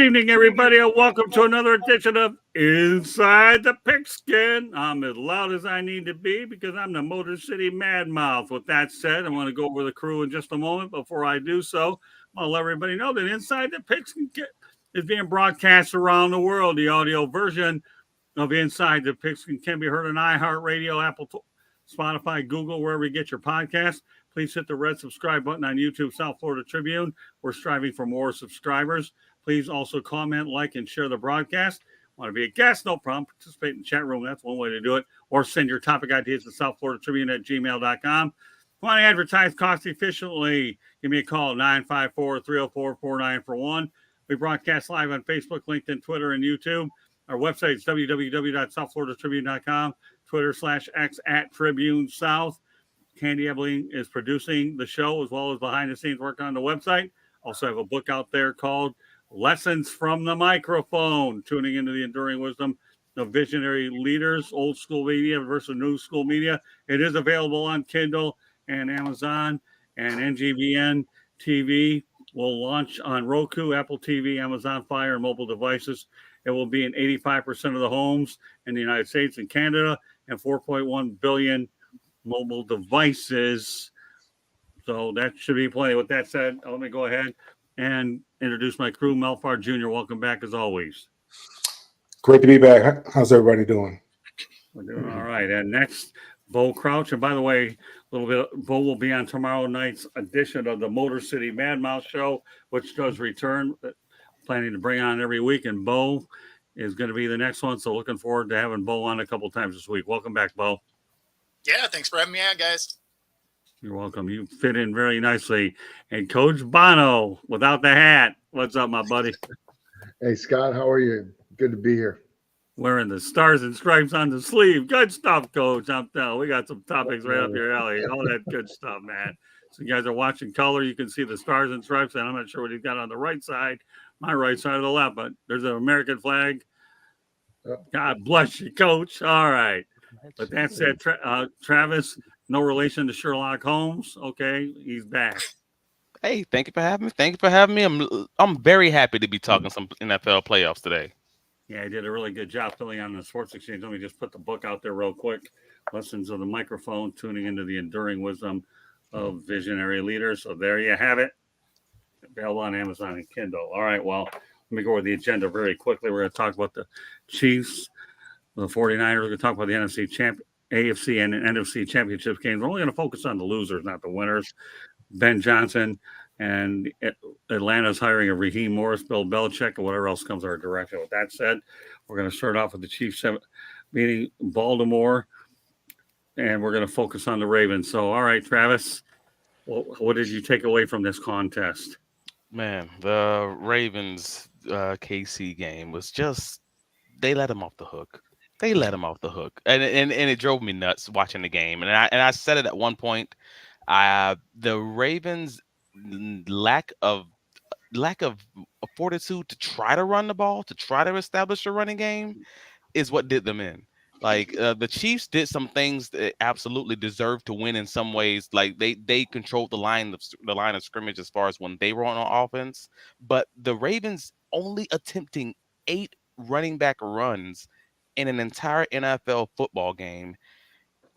evening, everybody, and welcome to another edition of Inside the Pigskin. I'm as loud as I need to be because I'm the Motor City Mad Mouth. With that said, I want to go over the crew in just a moment. Before I do so, I'll let everybody know that Inside the Pigskin is being broadcast around the world. The audio version of Inside the Pigskin can be heard on iHeartRadio, Apple, Spotify, Google, wherever you get your podcast. Please hit the red subscribe button on YouTube, South Florida Tribune. We're striving for more subscribers. Please also comment, like, and share the broadcast. Want to be a guest? No problem. Participate in the chat room. That's one way to do it. Or send your topic ideas to South Florida Tribune at gmail.com. Want to advertise cost efficiently? Give me a call, 954-304-4941. We broadcast live on Facebook, LinkedIn, Twitter, and YouTube. Our website is www.southfloridatribune.com, Twitter/X @Tribune South. Candy Ebeling is producing the show as well as behind the scenes work on the website. Also have a book out there called Lessons from the Microphone, tuning into the enduring wisdom of visionary leaders, old school media versus new school media. It is available on Kindle and Amazon, and NGVN TV will launch on Roku, Apple TV, Amazon Fire, and mobile devices. It will be in 85% of the homes in the United States and Canada and 4.1 billion mobile devices. So that should be plenty. With that said, let me go ahead and introduce my crew. Melfar Jr., welcome back as always. Great to be back. How's everybody doing? We're doing all right. And next, Bo Crouch. And by the way, a little bit, Bo will be on tomorrow night's edition of the Motor City Mad Mouth Show, which does return. Planning to bring on every week. And Bo is going to be the next one. So looking forward to having Bo on a couple times this week. Welcome back, Bo. Yeah, thanks for having me on, guys. You're welcome. You fit in very nicely. And Coach Bono, without the hat. What's up, my buddy? Hey, Scott, how are you? Good to be here. Wearing the stars and stripes on the sleeve. Good stuff, Coach. I'm telling. We got some topics right up your alley. All that good stuff, man. So you guys are watching color. You can see the stars and stripes, and I'm not sure what he's got on the right side, my right side of the left, but there's an American flag. God bless you, Coach. All right. But that said, Travis, no relation to Sherlock Holmes. Okay, he's back. Hey, thank you for having me. Thank you for having me. I'm very happy to be talking some NFL playoffs today. Yeah, I did a really good job filling on the Sports Exchange. Let me just put the book out there real quick. Lessons of the Microphone, tuning into the enduring wisdom of visionary leaders. So there you have it. Available on Amazon and Kindle. All right, well, let me go over the agenda very quickly. We're going to talk about the Chiefs, the 49ers. We're going to talk about the AFC and NFC championship games. We're only going to focus on the losers, not the winners. Ben Johnson and Atlanta's hiring of Raheem Morris, Bill Belichick, and whatever else comes our direction. With that said, we're going to start off with the Chiefs meeting Baltimore, and we're going to focus on the Ravens. So, all right, Travis, what did you take away from this contest? Man, the Ravens KC game was just, they let him off the hook. They let him off the hook, and it drove me nuts watching the game. And I said it at one point. The Ravens' lack of fortitude to try to run the ball, to try to establish a running game, is what did them in. Like the Chiefs did some things that absolutely deserved to win in some ways. Like they controlled the line of scrimmage as far as when they were on offense. But the Ravens only attempting 8 running back runs in an entire NFL football game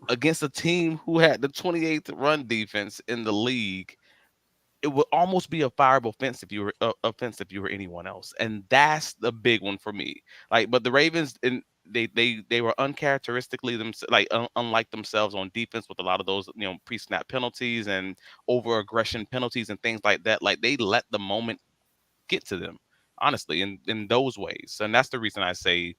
against a team who had the 28th run defense in the league, it would almost be a fireable offense if you were anyone else, and that's the big one for me. Like, but the Ravens, and they were uncharacteristically unlike themselves on defense with a lot of those pre-snap penalties and over-aggression penalties and things like that. Like, they let the moment get to them, honestly, in those ways, and that's the reason I say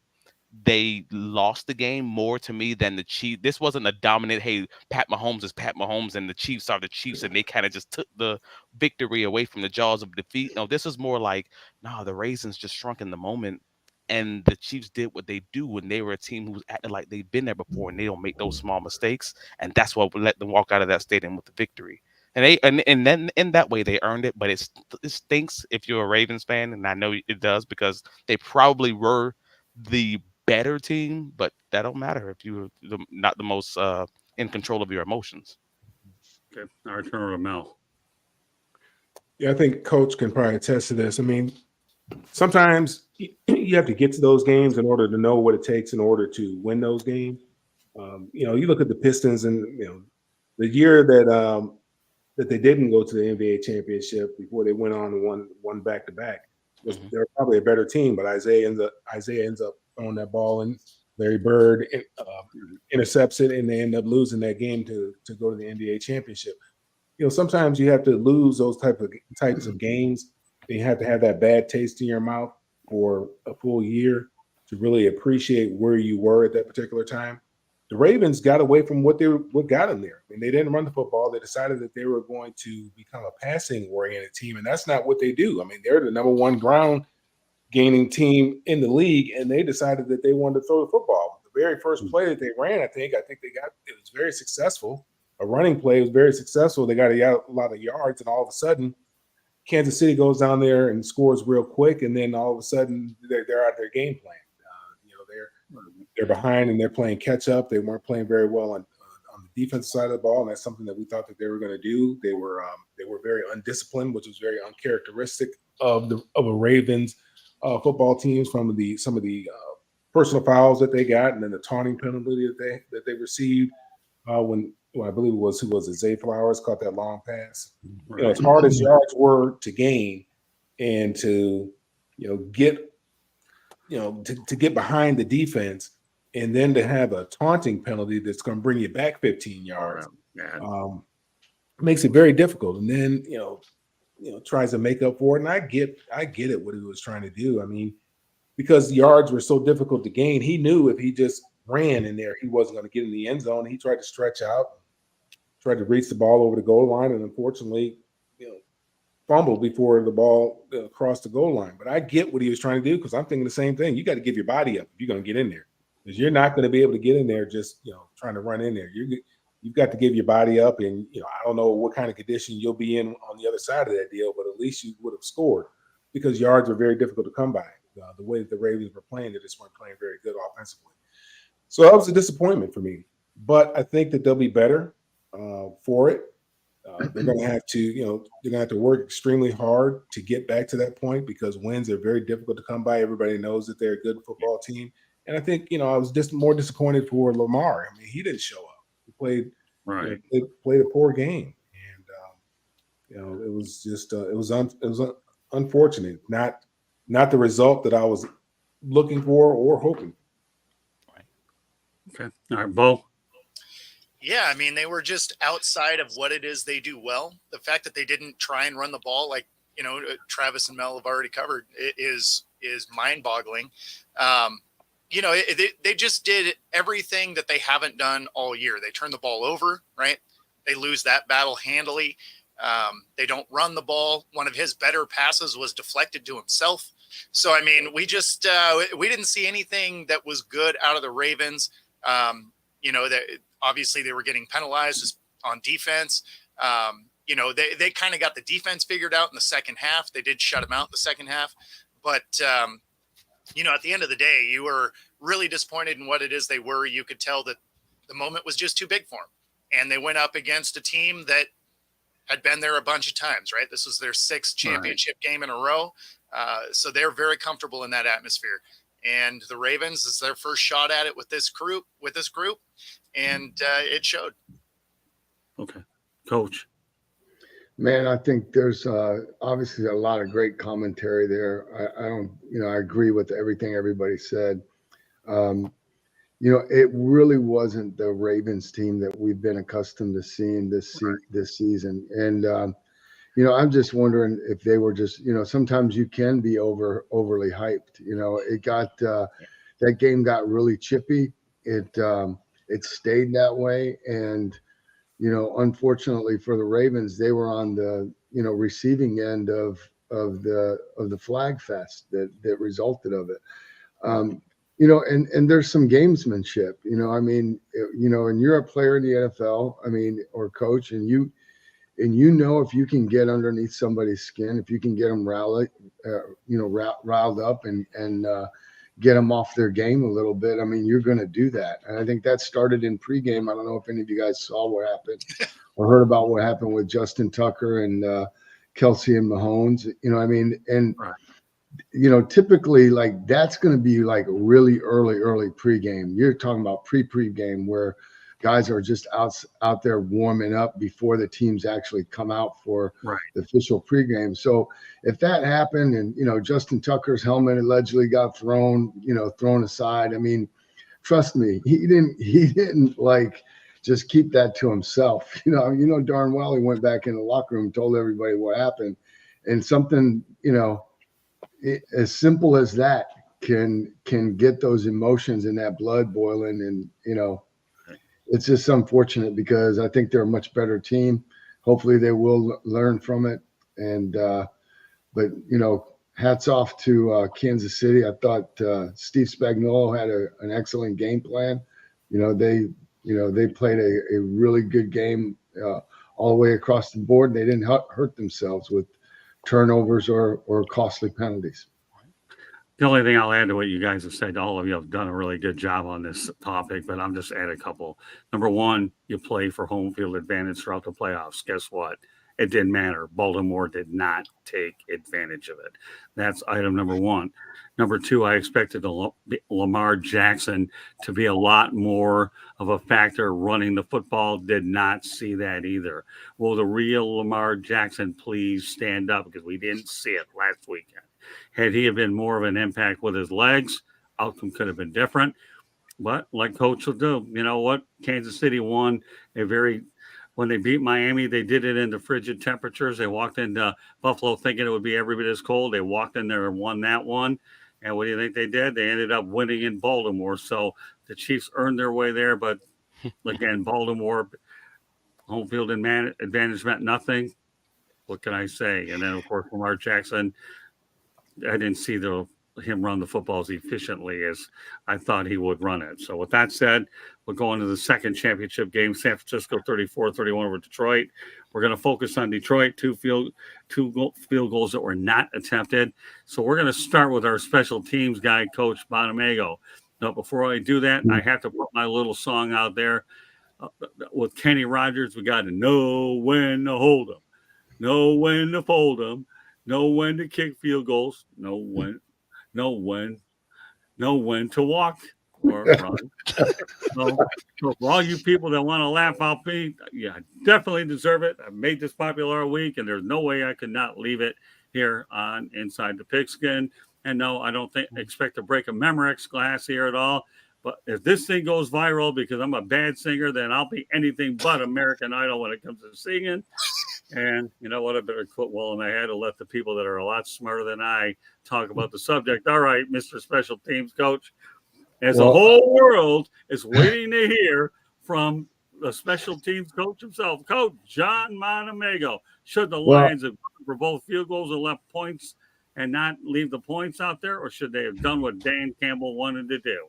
they lost the game more to me than the Chiefs. This wasn't a dominant, hey, Pat Mahomes is Pat Mahomes and the Chiefs are the Chiefs, and they kind of just took the victory away from the jaws of defeat. No, this was more like, no, the Ravens just shrunk in the moment, and the Chiefs did what they do when they were a team who's acting like they've been there before, and they don't make those small mistakes, and that's what would let them walk out of that stadium with the victory. And then in that way they earned it, but it stinks if you're a Ravens fan, and I know it does because they probably were the better team, but that don't matter if you're not the most in control of your emotions. Okay, our turn to Mel. Yeah, I think Coach can probably attest to this. I mean, sometimes you have to get to those games in order to know what it takes in order to win those games. You look at the Pistons, and the year that they didn't go to the NBA championship before they went on and won back to back. They're probably a better team, but Isaiah ends up throwing that ball, and Larry Bird intercepts it, and they end up losing that game to go to the NBA championship. Sometimes you have to lose those types of games. You have to have that bad taste in your mouth for a full year to really appreciate where you were at that particular time. The Ravens got away from what got them there. I mean, they didn't run the football. They decided that they were going to become a passing-oriented team, and that's not what they do. I mean, they're the number one ground-gaining team in the league, and they decided that they wanted to throw the football. The very first play that they ran, I think it was very successful. A running play was very successful. They got a lot of yards, and all of a sudden, Kansas City goes down there and scores real quick, and then all of a sudden, they're out of their game plan. They're behind and they're playing catch up. They weren't playing very well on the defensive side of the ball, and that's something that we thought that they were going to do. They were very undisciplined, which was very uncharacteristic of a Ravens football teams from some of the personal fouls that they got, and then the taunting penalty that they received when I believe it was Zay Flowers caught that long pass. Right. As hard as yards were to gain and to get to get behind the defense, and then to have a taunting penalty that's going to bring you back 15 yards, makes it very difficult. And then tries to make up for it. And I get it what he was trying to do. I mean, because yards were so difficult to gain, he knew if he just ran in there, he wasn't going to get in the end zone. He tried to stretch out, tried to reach the ball over the goal line, and unfortunately, fumbled before the ball crossed the goal line. But I get what he was trying to do, because I'm thinking the same thing. You got to give your body up if you're going to get in there, because you're not going to be able to get in there just trying to run in there. You've got to give your body up, and I don't know what kind of condition you'll be in on the other side of that deal, but at least you would have scored, because yards are very difficult to come by. The way that the Ravens were playing, they just weren't playing very good offensively. So that was a disappointment for me. But I think that they'll be better for it. They're going to have to work extremely hard to get back to that point, because wins are very difficult to come by. Everybody knows that they're a good football team. And I think, I was just more disappointed for Lamar. I mean, he didn't show up. He played played a poor game. And, it was just it was unfortunate. Not the result that I was looking for or hoping. Okay. All right, Bo. Yeah, I mean, they were just outside of what it is they do well. The fact that they didn't try and run the ball, like Travis and Mel have already covered, is mind-boggling. They just did everything that they haven't done all year. They turn the ball over, right? They lose that battle handily. They don't run the ball. One of his better passes was deflected to himself. So, I mean, we just we didn't see anything that was good out of the Ravens. That obviously they were getting penalized on defense. They kind of got the defense figured out in the second half. They did shut them out in the second half. But, at the end of the day, you were really disappointed in what it is they were. You could tell that the moment was just too big for them. And they went up against a team that had been there a bunch of times, right? This was their sixth championship game in a row. So they're very comfortable in that atmosphere. And the Ravens, this is their first shot at it with this group, and it showed. Okay, Coach. Man, I think there's obviously a lot of great commentary there. I agree with everything everybody said. It really wasn't the Ravens team that we've been accustomed to seeing this season. And, I'm just wondering if they were just, sometimes you can be overly hyped. It got that game got really chippy. It stayed that way. And, unfortunately for the Ravens, they were on the, receiving end of the flag fest that resulted of it. And there's some gamesmanship, and you're a player in the NFL, or coach, and if you can get underneath somebody's skin, if you can get them riled up and get them off their game a little bit, you're going to do that. And I think that started in pregame. I don't know if any of you guys saw what happened or heard about what happened with Justin Tucker and Kelsey and Mahomes, and typically like that's going to be like really early pregame. You're talking about pregame where guys are just out there warming up before the teams actually come out for Right. the official pregame. So if that happened and, Justin Tucker's helmet allegedly got thrown aside, I mean, trust me, he didn't like just keep that to himself. Darn well he went back in the locker room, told everybody what happened, and something, as simple as that can get those emotions and that blood boiling. And, it's just unfortunate because I think they're a much better team. Hopefully they will learn from it. And, but, hats off to Kansas City. I thought Steve Spagnuolo had an excellent game plan. They played a really good game all the way across the board. They didn't hurt themselves with turnovers or costly penalties. The only thing I'll add to what you guys have said, all of you have done a really good job on this topic, but I'm just add a couple. Number one, you play for home field advantage throughout the playoffs. Guess what? It didn't matter. Baltimore did not take advantage of it. That's item number one. Number two, I expected Lamar Jackson to be a lot more of a factor running the football. Did not see that either. Will the real Lamar Jackson please stand up? Because we didn't see it last weekend. Had he been more of an impact with his legs, outcome could have been different. But like Coach will do, you know what? Kansas City won when they beat Miami, they did it in the frigid temperatures. They walked into Buffalo thinking it would be every bit as cold. They walked in there and won that one. And what do you think they did? They ended up winning in Baltimore. So the Chiefs earned their way there. But again, Baltimore, home field advantage meant nothing. What can I say? And then, of course, Lamar Jackson, I didn't see him run the football as efficiently as I thought he would run it. So with that said, we'll go into the second championship game, San Francisco 34-31 over Detroit. We're going to focus on Detroit, two field goals that were not attempted. So we're going to start with our special teams guy, Coach Bonamago. Now, before I do that, I have to put my little song out there. With Kenny Rogers, we got to know when to hold them, know when to fold them, know when to kick field goals, know when to walk or run. So for all you people that want to laugh out me, yeah, definitely deserve it. I made this popular all week, and there's no way I could not leave it here on Inside the Pigskin. And no, I don't expect to break a Memorex glass here at all. But if this thing goes viral because I'm a bad singer, then I'll be anything but American Idol when it comes to singing. And you know what? I better quit well in my head and let the people that are a lot smarter than I talk about the subject. All right, Mr. Special Teams Coach. As the whole world is waiting to hear from the special teams coach himself, Coach John Bonamago. Should the Lions have gone for both field goals and left points and not leave the points out there, or should they have done what Dan Campbell wanted to do?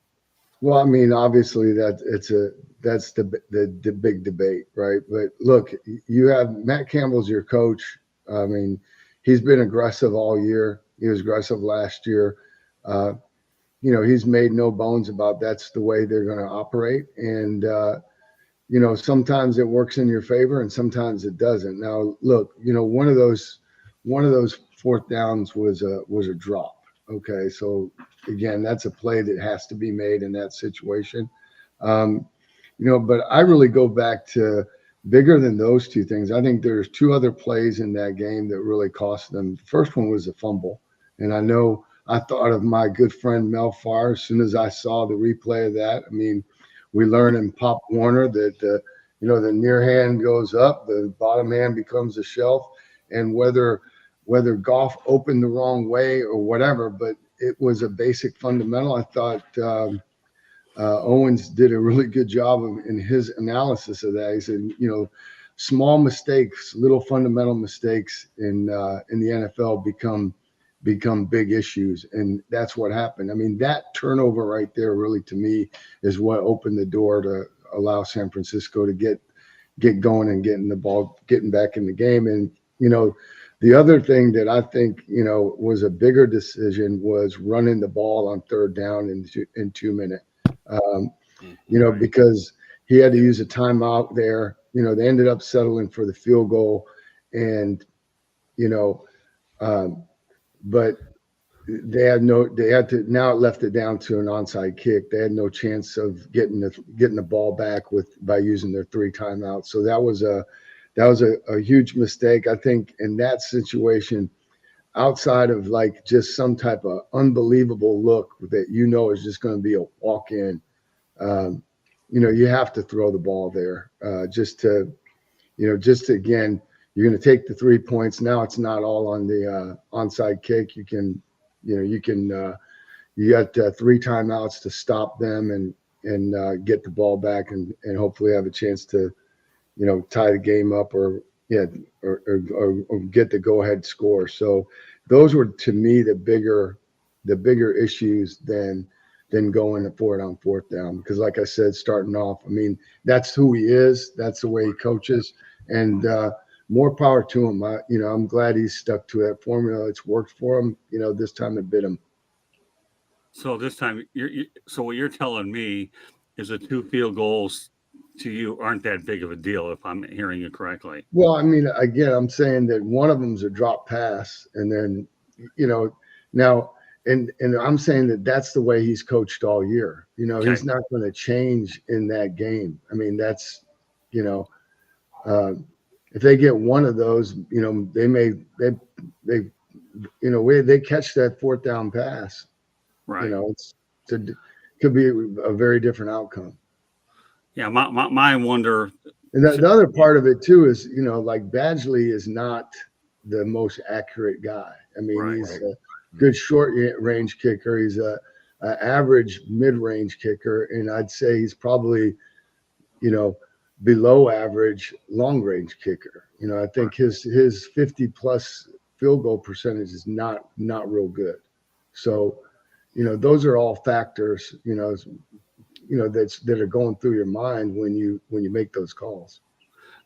Well, I mean, obviously that's the big debate, right? But look, you have Matt Campbell's your coach. I mean, he's been aggressive all year. He was aggressive last year. He's made no bones about that's the way they're going to operate. And sometimes it works in your favor and sometimes it doesn't. Now, look, one of those fourth downs was a drop. Okay, so again, that's a play that has to be made in that situation. But I really go back to bigger than those two things. I think there's two other plays in that game that really cost them. The first one was a fumble. And I know I thought of my good friend Mel Farr as soon as I saw the replay of that. I mean, we learned in Pop Warner that, the near hand goes up, the bottom hand becomes a shelf. And whether Goff opened the wrong way or whatever, but it was a basic fundamental. I thought Owens did a really good job in his analysis of that. He said, small mistakes, little fundamental mistakes in the NFL become big issues, and that's what happened. I mean, that turnover right there really, to me, is what opened the door to allow San Francisco to get going and getting back in the game. And the other thing that I think was a bigger decision was running the ball on third down in 2 minutes. Because he had to use a timeout there. They ended up settling for the field goal, and but they had to, now it left it down to an onside kick. They had no chance of getting the ball back by using their 3 timeouts. So that was a huge mistake. I think in that situation, outside of like just some type of unbelievable look that is just going to be a walk in, you have to throw the ball there just to again, you're going to take the 3 points. Now it's not all on the onside kick. You got 3 timeouts to stop them and get the ball back and hopefully have a chance to, tie the game up or get the go ahead score. So those were to me the bigger issues than going for it on 4th down, because like I said, starting off, I mean, that's who he is. That's the way he coaches, and more power to him. I'm glad he's stuck to that formula. It's worked for him. This time it bit him. So this time, so what you're telling me is the 2 field goals to you aren't that big of a deal, if I'm hearing you correctly. Well, I mean, again, I'm saying that one of them's a drop pass, and then, now, and I'm saying that that's the way he's coached all year. Okay. He's not going to change in that game. I mean, that's, if they get one of those, they catch that 4th down pass. Right. Could be a very different outcome. Yeah, my wonder. And the other part of it too is, like Badgley is not the most accurate guy. I mean, Right. He's a good short range kicker. He's a average mid range kicker, and I'd say he's probably, below average long range kicker. I think his 50 plus field goal percentage is not real good. So, those are all factors, that are going through your mind when you make those calls.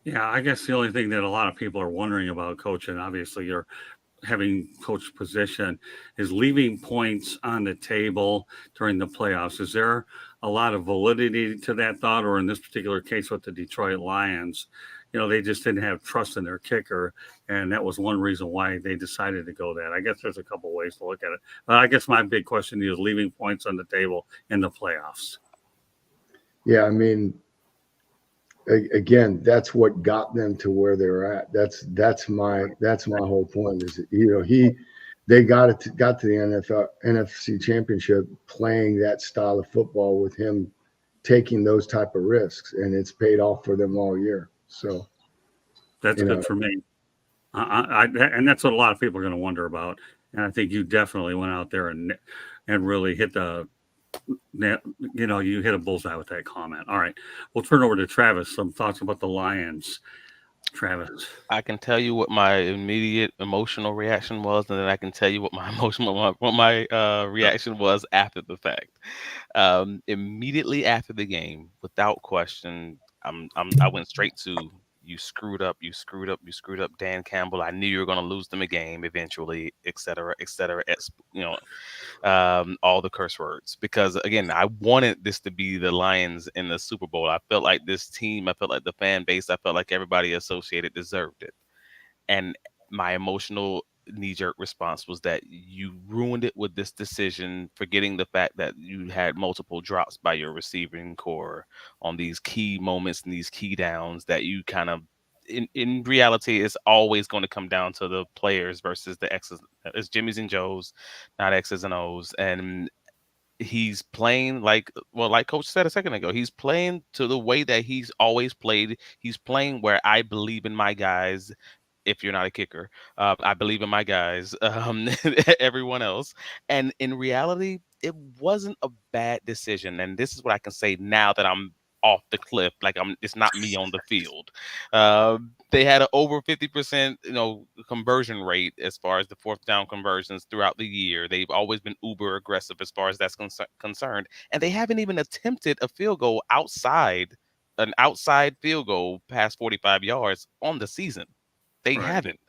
Yeah, I guess the only thing that a lot of people are wondering about, Coach, and obviously you're having coach position, is leaving points on the table during the playoffs. Is there a lot of validity to that thought, or in this particular case with the Detroit Lions, they just didn't have trust in their kicker, and that was one reason why they decided to go that? I guess there's a couple ways to look at it. But I guess my big question is leaving points on the table in the playoffs. Yeah, I mean, again, that's what got them to where they're at. That's my whole point is, they got to the NFC Championship playing that style of football with him taking those type of risks, and it's paid off for them all year. So that's good for me. And that's what a lot of people are going to wonder about. And I think you definitely went out there and really hit you hit a bullseye with that comment. All right, we'll turn over to Travis. Some thoughts about the Lions. Travis, I can tell you what my immediate emotional reaction was, and then I can tell you what my reaction was after the fact. Immediately after the game, without question, I went straight to you screwed up, Dan Campbell. I knew you were going to lose them a game eventually, et cetera, all the curse words. Because again, I wanted this to be the Lions in the Super Bowl. I felt like this team, I felt like the fan base, I felt like everybody associated deserved it. And my emotional knee-jerk response was that you ruined it with this decision, forgetting the fact that you had multiple drops by your receiving core on these key moments and these key downs that you kind of, in reality, it's always going to come down to the players versus the X's. It's Jimmy's and Joe's, not X's and O's. And he's playing like Coach said a second ago, he's playing to the way that he's always played. He's playing where I believe in my guys. If you're not a kicker, I believe in my guys, everyone else. And in reality, it wasn't a bad decision. And this is what I can say now that I'm off the cliff. Like it's not me on the field. They had an over 50%, conversion rate as far as the 4th down conversions throughout the year. They've always been uber aggressive as far as that's concerned. And they haven't even attempted a field goal an outside field goal past 45 yards on the season. They haven't.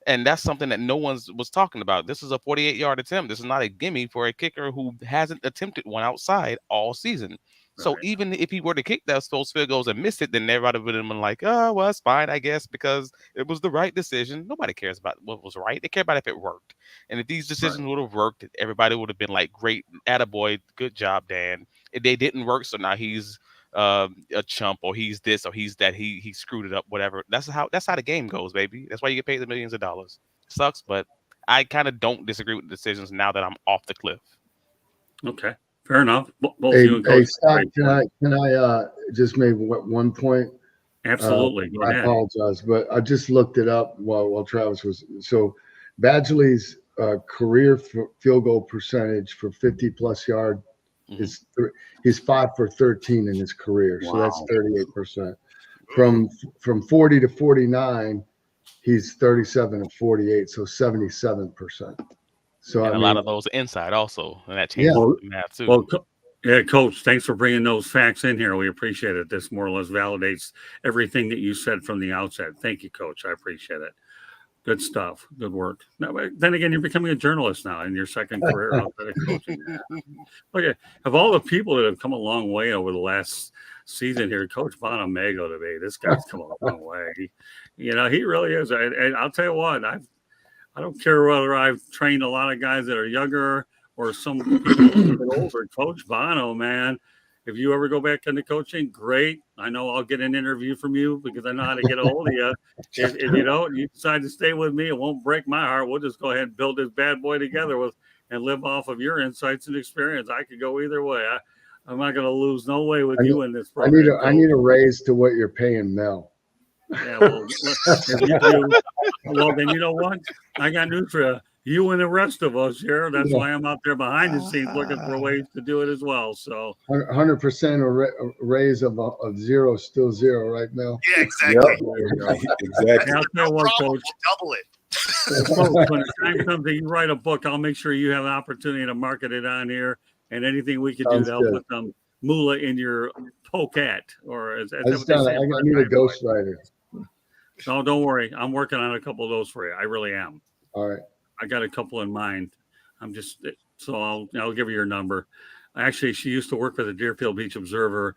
And that's something that no one was talking about. This is a 48-yard attempt. This is not a gimme for a kicker who hasn't attempted one outside all season. So Right. even if he were to kick those field goals and miss it, then everybody would have been like, oh, well, it's fine, I guess, because it was the right decision. Nobody cares about what was right. They care about if it worked. And if these decisions would have worked, everybody would have been like, great, attaboy, good job, Dan. If they didn't work, so now he's a chump, or he's this, or he's that. He screwed it up, whatever. That's how the game goes, baby. That's why you get paid the millions of dollars. Sucks, but I kind of don't disagree with the decisions now that I'm off the cliff. Okay. Fair enough. Both Hey, you and Coach. Scott, can I just make one point? Absolutely. Go I ahead. apologize, but I just looked it up while Travis was. So Badgley's career field goal percentage for 50-plus yard is he's 5 for 13 in his career. So that's 38%. From 40 to 49, he's 37 and 48, so 77%. So And I a mean, lot of those inside also, and that changes the math too. Well, yeah, Coach, thanks for bringing those facts in here. We appreciate it. This more or less validates everything that you said from the outset. Thank you, Coach. I appreciate it. Good stuff. Good work. Now, then again, you're becoming a journalist now in your second career outside of coaching. Okay, of all the people that have come a long way over the last season here, Coach Bonamago today, this guy's come a long way. He really is. And I'll tell you what, I don't care whether I've trained a lot of guys that are younger or some people older. Coach Bono, man, if you ever go back into coaching, great. I know I'll get an interview from you because I know how to get a hold of you. If you don't, you decide to stay with me, it won't break my heart. We'll just go ahead and build this bad boy together and live off of your insights and experience. I could go either way. I'm not going to lose no way with you in this program. I need a raise to what you're paying Mel. Yeah, well, if you do, well, then you know what? I got news for you. You and the rest of us here. That's why I'm out there behind the scenes looking for ways to do it as well. So 100% a raise of zero, still zero, right, Mel? Yeah, exactly. Yep. Exactly. I'll tell you what, Problem, Coach. we'll double it. Coach, when the time comes that you write a book, I'll make sure you have an opportunity to market it on here, and anything we could do to help put some moolah in your pocket, or as I a need a ghostwriter. No, don't worry. I'm working on a couple of those for you. I really am. All right. I got a couple in mind. I'll give you your number. Actually, she used to work for the Deerfield Beach Observer,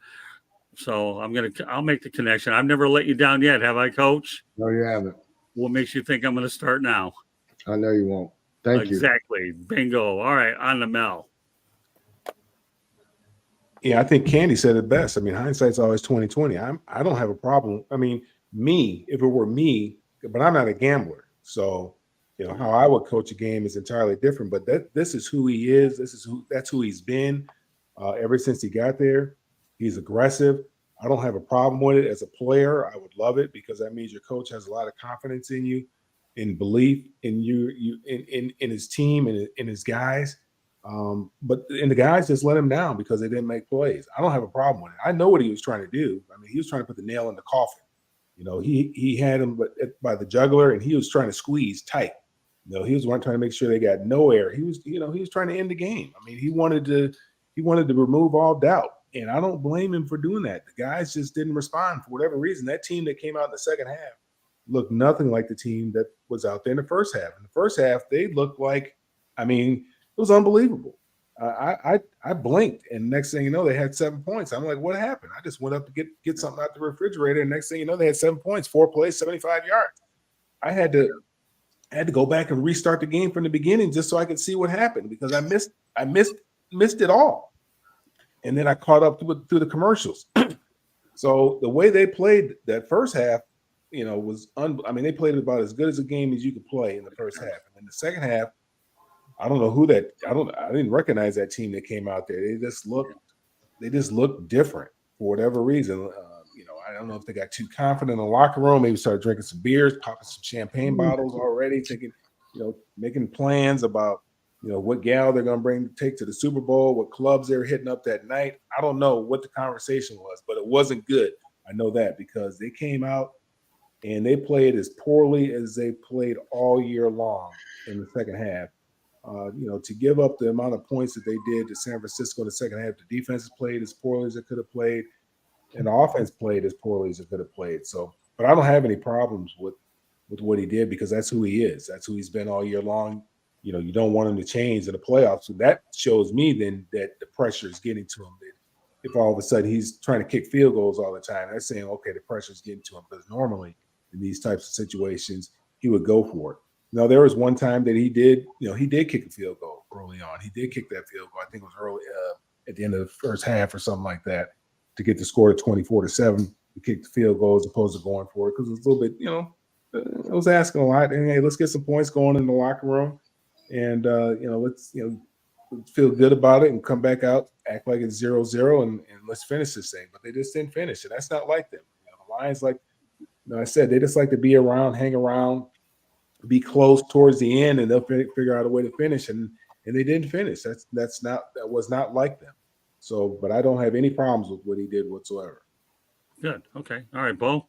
so I'll make the connection. I've never let you down yet, have I, Coach? No, you haven't. What makes you think I'm going to start now? I know you won't. Thank you. Exactly. Bingo. All right, on the Mel. Yeah, I think Candy said it best. I mean, hindsight's always 20/20. I don't have a problem. I mean, if it were me, but I'm not a gambler, so how I would coach a game is entirely different. But this is who he is. That's who he's been ever since he got there. He's aggressive. I don't have a problem with it as a player. I would love it because that means your coach has a lot of confidence in you, in belief in you in his team and in his guys. But the guys just let him down because they didn't make plays. I don't have a problem with it. I know what he was trying to do. I mean, he was trying to put the nail in the coffin. He had him by the jugular, and he was trying to squeeze tight. He was trying to make sure they got no air. He was trying to end the game. I mean, he wanted to remove all doubt, and I don't blame him for doing that. The guys just didn't respond for whatever reason. That team that came out in the second half looked nothing like the team that was out there in the first half. In the first half, they looked like, it was unbelievable. I blinked, and next thing you know, they had 7 points. I'm like, what happened? I just went up to get something out the refrigerator, and next thing you know, they had 7 points, 4 plays, 75 yards. I had to go back and restart the game from the beginning just so I could see what happened because I missed it all, and then I caught up through the commercials. So the way they played that first half, was they played about as good as a game as you could play in the first half, and in the second half. I don't know I didn't recognize that team that came out there. They just looked different for whatever reason. I don't know if they got too confident in the locker room, maybe started drinking some beers, popping some champagne bottles already, thinking, making plans about, what gal they're going to take to the Super Bowl, what clubs they're hitting up that night. I don't know what the conversation was, but it wasn't good. I know that because they came out and they played as poorly as they played all year long in the second half. To give up the amount of points that they did to San Francisco in the second half, the defense has played as poorly as it could have played, and the offense played as poorly as it could have played. So, but I don't have any problems with what he did because that's who he is. That's who he's been all year long. You don't want him to change in the playoffs. So that shows me then that the pressure is getting to him. if all of a sudden he's trying to kick field goals all the time. That's saying, okay, the pressure's getting to him, because normally in these types of situations, he would go for it. Now, there was one time that he did kick a field goal early on. He did kick that field goal. I think it was early at the end of the first half or something like that, to get the score to 24-7. He kicked the field goal as opposed to going for it, because it was a little bit, I was asking a lot. And hey, let's get some points going in the locker room, and let's feel good about it and come back out, act like it's 0-0, and let's finish this thing. But they just didn't finish, and that's not like them. The Lions, like I said, they just like to be around, hang around, be close towards the end, and they'll figure out a way to finish. And they didn't finish. That was not like them. So, but I don't have any problems with what he did whatsoever. Good. Okay. All right, Bo.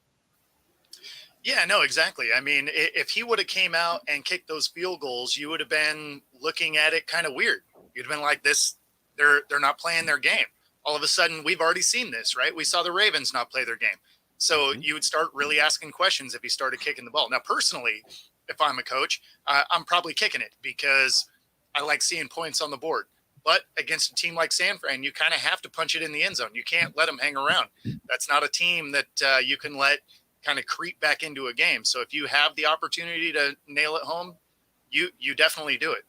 Yeah, no, exactly. I mean, if he would have came out and kicked those field goals, you would have been looking at it kind of weird. You'd have been like, this, they're not playing their game. All of a sudden, we've already seen this, right? We saw the Ravens not play their game. So you would start really asking questions if he started kicking the ball. Now, personally, if I'm a coach, I'm probably kicking it, because I like seeing points on the board. But against a team like San Fran, you kind of have to punch it in the end zone. You can't let them hang around. That's not a team that you can let kind of creep back into a game. So if you have the opportunity to nail it home, you definitely do it.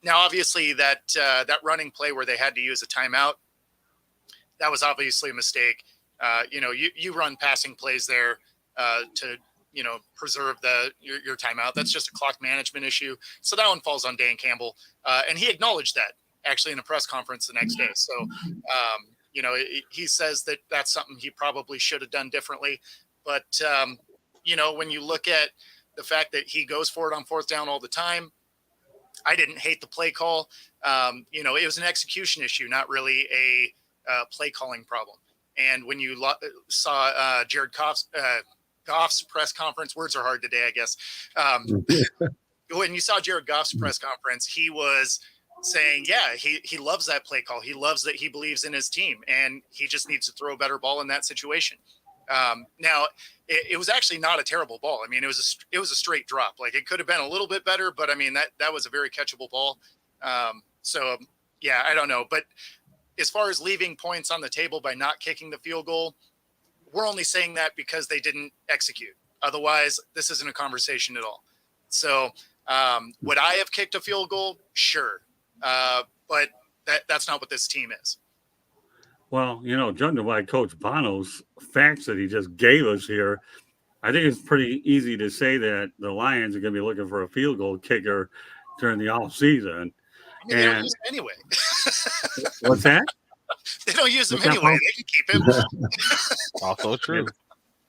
Now, obviously, that running play where they had to use a timeout, that was obviously a mistake. You run passing plays there to preserve your timeout. That's just a clock management issue. So that one falls on Dan Campbell. And he acknowledged that actually in a press conference the next day. So, he says that that's something he probably should have done differently. But, when you look at the fact that he goes for it on fourth down all the time, I didn't hate the play call. It was an execution issue, not really a play calling problem. And when you saw Jared Goff's press conference, words are hard today, I guess. When you saw Jared Goff's press conference, he was saying, yeah, he loves that play call. He loves that he believes in his team, and he just needs to throw a better ball in that situation. Now, it was actually not a terrible ball. I mean, it was a straight drop. Like, it could have been a little bit better, but I mean, that was a very catchable ball. Yeah, I don't know. But as far as leaving points on the table by not kicking the field goal, we're only saying that because they didn't execute. Otherwise, this isn't a conversation at all. So would I have kicked a field goal? Sure. But that's not what this team is. Well, judging by Coach Bono's facts that he just gave us here, I think it's pretty easy to say that the Lions are going to be looking for a field goal kicker during the offseason. I mean, they don't use him anyway. What's that? They don't use him anyway. They can keep him. Also true.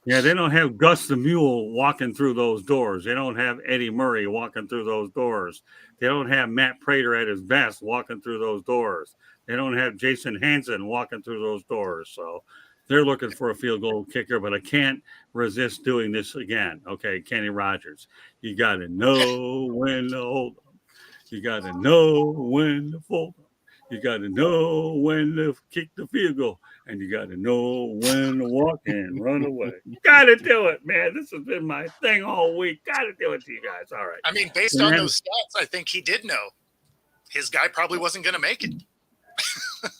Yeah, they don't have Gus the Mule walking through those doors. They don't have Eddie Murray walking through those doors. They don't have Matt Prater at his best walking through those doors. They don't have Jason Hansen walking through those doors. So they're looking for a field goal kicker, but I can't resist doing this again. Okay, Kenny Rogers, you got to know when to hold them. You got to know when to fold them. You got to know when to kick the field goal, and you got to know when to walk and run away. Got to do it, man. This has been my thing all week. Got to do it to you guys. All right. I mean, based on those stats, I think he did know his guy probably wasn't going to make it.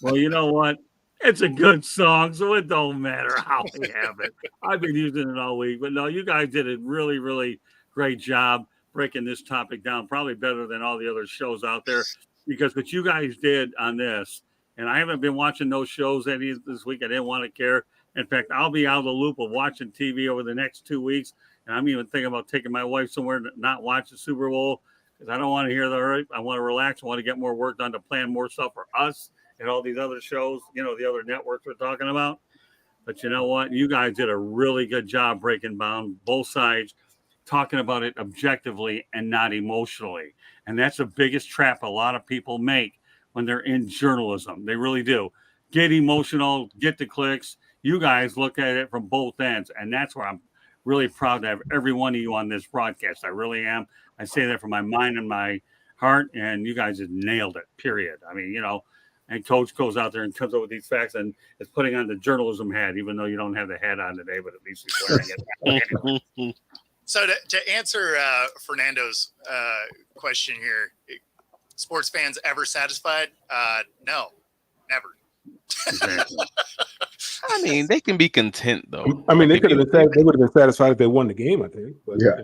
Well, you know what? It's a good song, so it don't matter how we have it. I've been using it all week. But no, you guys did a really, really great job breaking this topic down, probably better than all the other shows out there. Because what you guys did on this, and I haven't been watching those shows any this week. I didn't want to care. In fact, I'll be out of the loop of watching TV over the next 2 weeks. And I'm even thinking about taking my wife somewhere to not watch the Super Bowl, because I don't want to hear I want to relax. I want to get more work done to plan more stuff for us and all these other shows, the other networks we're talking about. But you know what? You guys did a really good job breaking down both sides, talking about it objectively and not emotionally. And that's the biggest trap a lot of people make when they're in journalism. They really do. Get emotional, get the clicks. You guys look at it from both ends. And that's where I'm really proud to have every one of you on this broadcast. I really am. I say that from my mind and my heart. And you guys have nailed it, period. I mean, and Coach goes out there and comes up with these facts and is putting on the journalism hat, even though you don't have the hat on today, but at least he's wearing it. Anyway. So to answer Fernando's question here, sports fans ever satisfied? No, never. Exactly. I mean, they can be content though. I mean, Like, they if you- they would have been satisfied if they won the game, I think. But Yeah.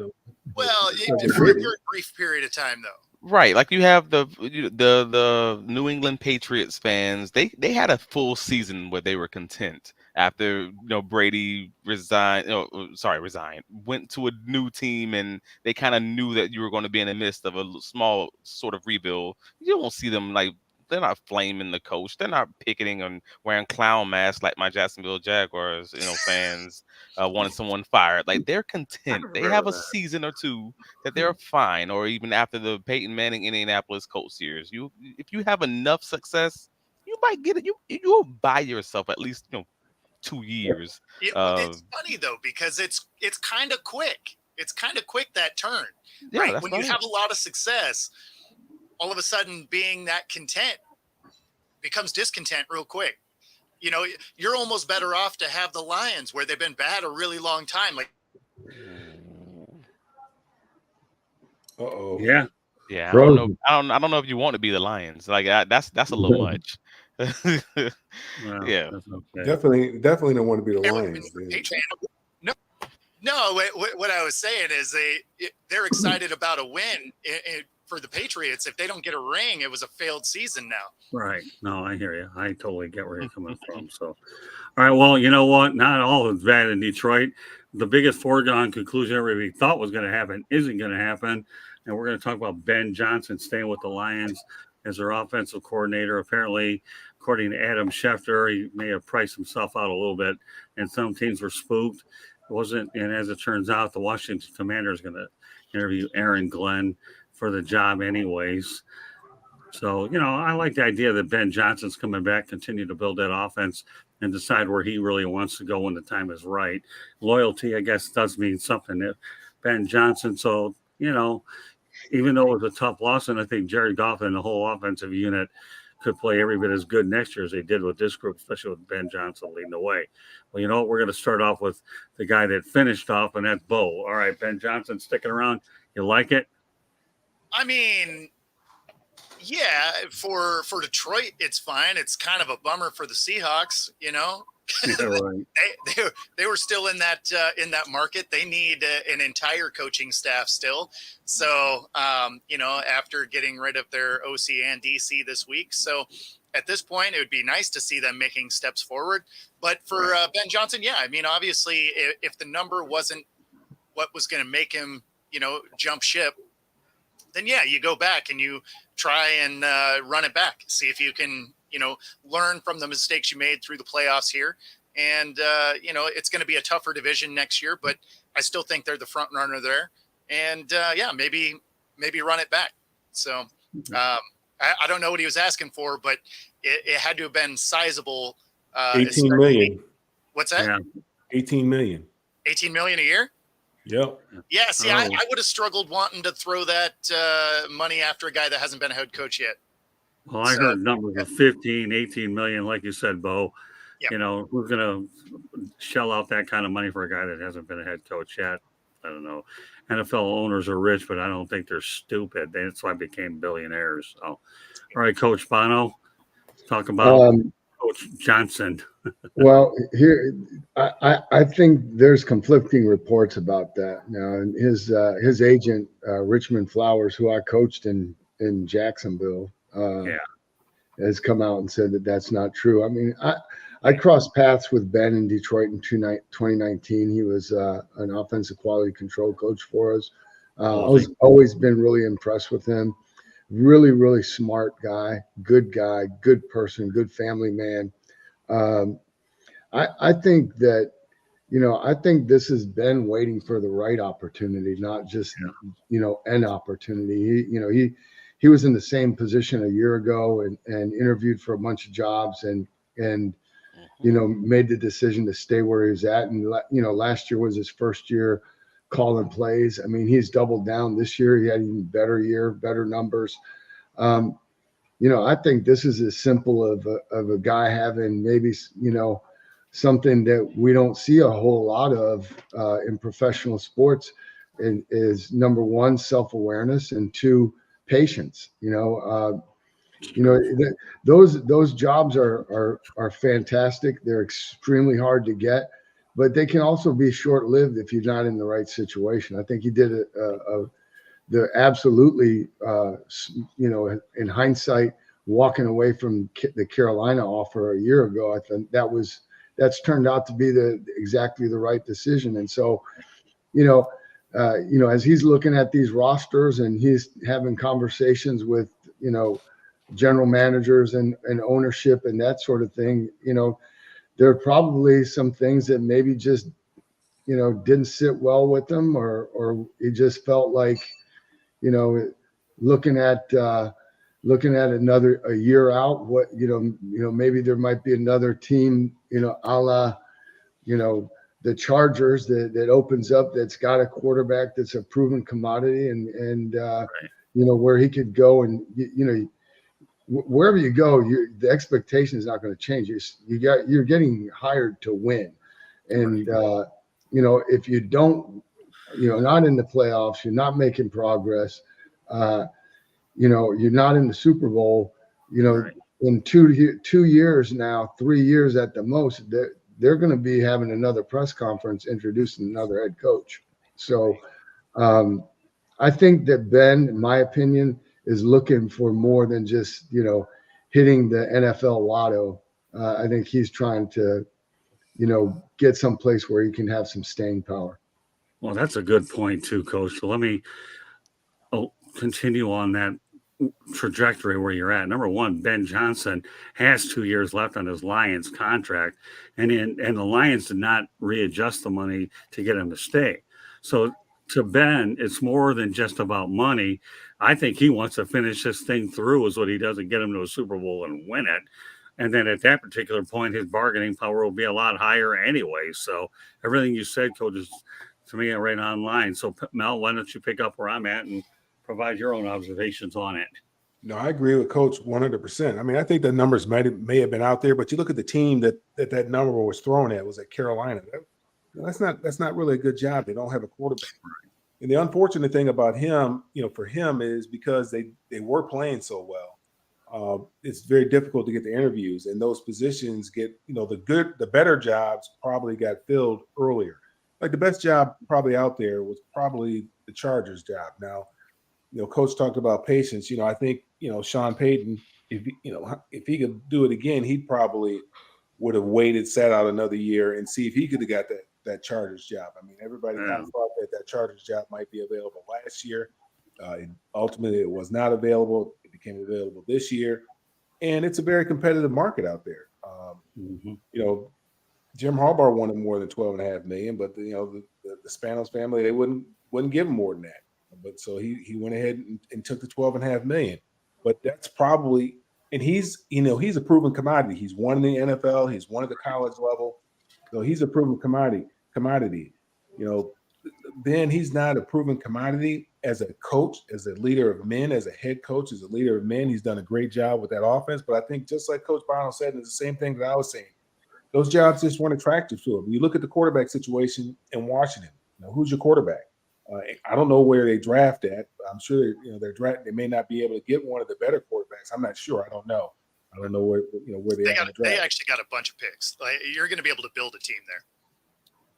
Well, Because they for a didn't. very brief period of time, though. Right, like you have the New England Patriots fans. They had a full season where they were content after Brady resigned. Resigned. Went to a new team, and they kind of knew that you were going to be in the midst of a small sort of rebuild. You don't see them like they're not flaming the coach. They're not picketing and wearing clown masks like my Jacksonville Jaguars fans wanted someone fired. Like they're content. They have a season or two that they're fine, or even after the Peyton Manning Indianapolis Colts years. If you have enough success, you might get it. You'll buy yourself at least 2 years. It's funny though because it's kind of quick. It's kind of quick that turn, Yeah, right? that's When about you it. have a lot of success, all of a sudden being that content becomes discontent real quick. You're almost better off to have the Lions where they've been bad a really long time. Like, Uh-oh. Yeah. Yeah, I Bro. don't know. I don't know if you want to be the Lions. Like that's a little much. Well, Yeah. that's okay. Definitely don't want to be the Lions. when Man. Patriots, no. What I was saying is they're excited about a win for the Patriots. If they don't get a ring, it was a failed season now. Right. No, I hear you. I totally get where you're coming from. So, all right. Well, you know what? Not all is bad in Detroit. The biggest foregone conclusion everybody thought was going to happen isn't going to happen. And we're going to talk about Ben Johnson staying with the Lions as their offensive coordinator. Apparently, according to Adam Schefter, he may have priced himself out a little bit, and some teams were spooked. It wasn't, and as it turns out, the Washington Commanders going to interview Aaron Glenn for the job, anyways. So, I like the idea that Ben Johnson's coming back, continue to build that offense and decide where he really wants to go when the time is right. Loyalty, I guess, does mean something to Ben Johnson. So, even though it was a tough loss, and I think Jared Goff and the whole offensive unit could play every bit as good next year as they did with this group, especially with Ben Johnson leading the way. Well, you know what? We're going to start off with the guy that finished off, and that's Bo. All right, Ben Johnson sticking around. You like it? I mean, yeah, for Detroit, it's fine. It's kind of a bummer for the Seahawks, Yeah, right. they were still in that market. They need an entire coaching staff still. So, after getting rid of their OC and DC this week. So at this point, it would be nice to see them making steps forward. But for Ben Johnson, yeah, I mean, obviously, if the number wasn't what was going to make him, jump ship, then yeah, you go back and you try and run it back. See if you can, learn from the mistakes you made through the playoffs here. And, it's going to be a tougher division next year, but I still think they're the front runner there. And maybe run it back. So I don't know what he was asking for, but it had to have been sizable. 18 million. What's that? Yeah. 18 million. 18 million a year? Yep. Yeah, see, I would have struggled wanting to throw that money after a guy that hasn't been a head coach yet. Well, I heard numbers of 15, 18 million, like you said, Bo. Yep. Who's going to shell out that kind of money for a guy that hasn't been a head coach yet? I don't know. NFL owners are rich, but I don't think they're stupid. That's why they became billionaires. So, all right, Coach Bono, talk about Coach Johnson. Well, here I think there's conflicting reports about that now. And his agent Richmond Flowers, who I coached in Jacksonville, has come out and said that that's not true. I mean, I crossed paths with Ben in Detroit in 2019. He was an offensive quality control coach for us. I was always been really impressed with him. Really, really smart guy, good person, good family man. I think that, I think this has been waiting for the right opportunity, not just, an opportunity. He was in the same position a year ago and interviewed for a bunch of jobs and made the decision to stay where he was at. And, last year was his first year calling plays. I mean, he's doubled down this year. He had even better year, better numbers. I think this is as simple of a guy having maybe, something that we don't see a whole lot of in professional sports is number one, self-awareness, and two, patience. You know, those jobs are fantastic. They're extremely hard to get, but they can also be short-lived if you're not in the right situation. I think he did the absolutely, in hindsight, walking away from the Carolina offer a year ago. I think that's turned out to be exactly the right decision. And so, as he's looking at these rosters and he's having conversations with, general managers and ownership and that sort of thing, there are probably some things that maybe just, didn't sit well with them, or he just felt like, looking at a year out, maybe there might be another team, a la, the Chargers that opens up, that's got a quarterback that's a proven commodity, and where he could go, and wherever you go, the expectation is not going to change. You're getting hired to win, and if you don't, not in the playoffs, you're not making progress. You're not in the Super Bowl. In 2 years now, 3 years at the most, they're going to be having another press conference introducing another head coach. So I think that Ben, in my opinion, is looking for more than just, hitting the NFL lotto. I think he's trying to, get someplace where he can have some staying power. Well, that's a good point too, Coach. So let me continue on that trajectory where you're at. Number one, Ben Johnson has 2 years left on his Lions contract, and the Lions did not readjust the money to get him to stay. So to Ben, it's more than just about money. I think he wants to finish this thing through, is what he does, and get him to a Super Bowl and win it. And then at that particular point, his bargaining power will be a lot higher anyway. So everything you said, Coach, is to me right online. So Mel, why don't you pick up where I'm at and provide your own observations on it? No, I agree with Coach 100%. I mean, I think the numbers may have been out there, but you look at the team that number was thrown at, was at Carolina. That's not really a good job. They don't have a quarterback. And the unfortunate thing about him, for him, is because they were playing so well. It's very difficult to get the interviews, and those positions get, the better jobs probably got filled earlier. Like the best job probably out there was probably the Chargers job. Now, Coach talked about patience. I think, Sean Payton, if he could do it again, he probably would have waited, sat out another year, and see if he could have got that Chargers job. I mean, everybody kind of thought that Chargers job might be available last year. Ultimately, it was not available. It became available this year, and it's a very competitive market out there. Jim Harbaugh wanted more than $12.5 million, but the Spanos family, they wouldn't give him more than that. But so he went ahead and took the $12.5 million. But that's probably, and he's a proven commodity. He's won in the NFL. He's won at the college level. So he's a proven commodity. Ben, he's not a proven commodity as a coach, as a leader of men, as a head coach, as a leader of men. He's done a great job with that offense. But I think just like Coach Brown said, and it's the same thing that I was saying, those jobs just weren't attractive to him. You look at the quarterback situation in Washington. Who's your quarterback? I don't know where they draft at. I'm sure they may not be able to get one of the better quarterbacks. I'm not sure. I don't know. I don't know where they are. They actually got a bunch of picks. Like, you're going to be able to build a team there.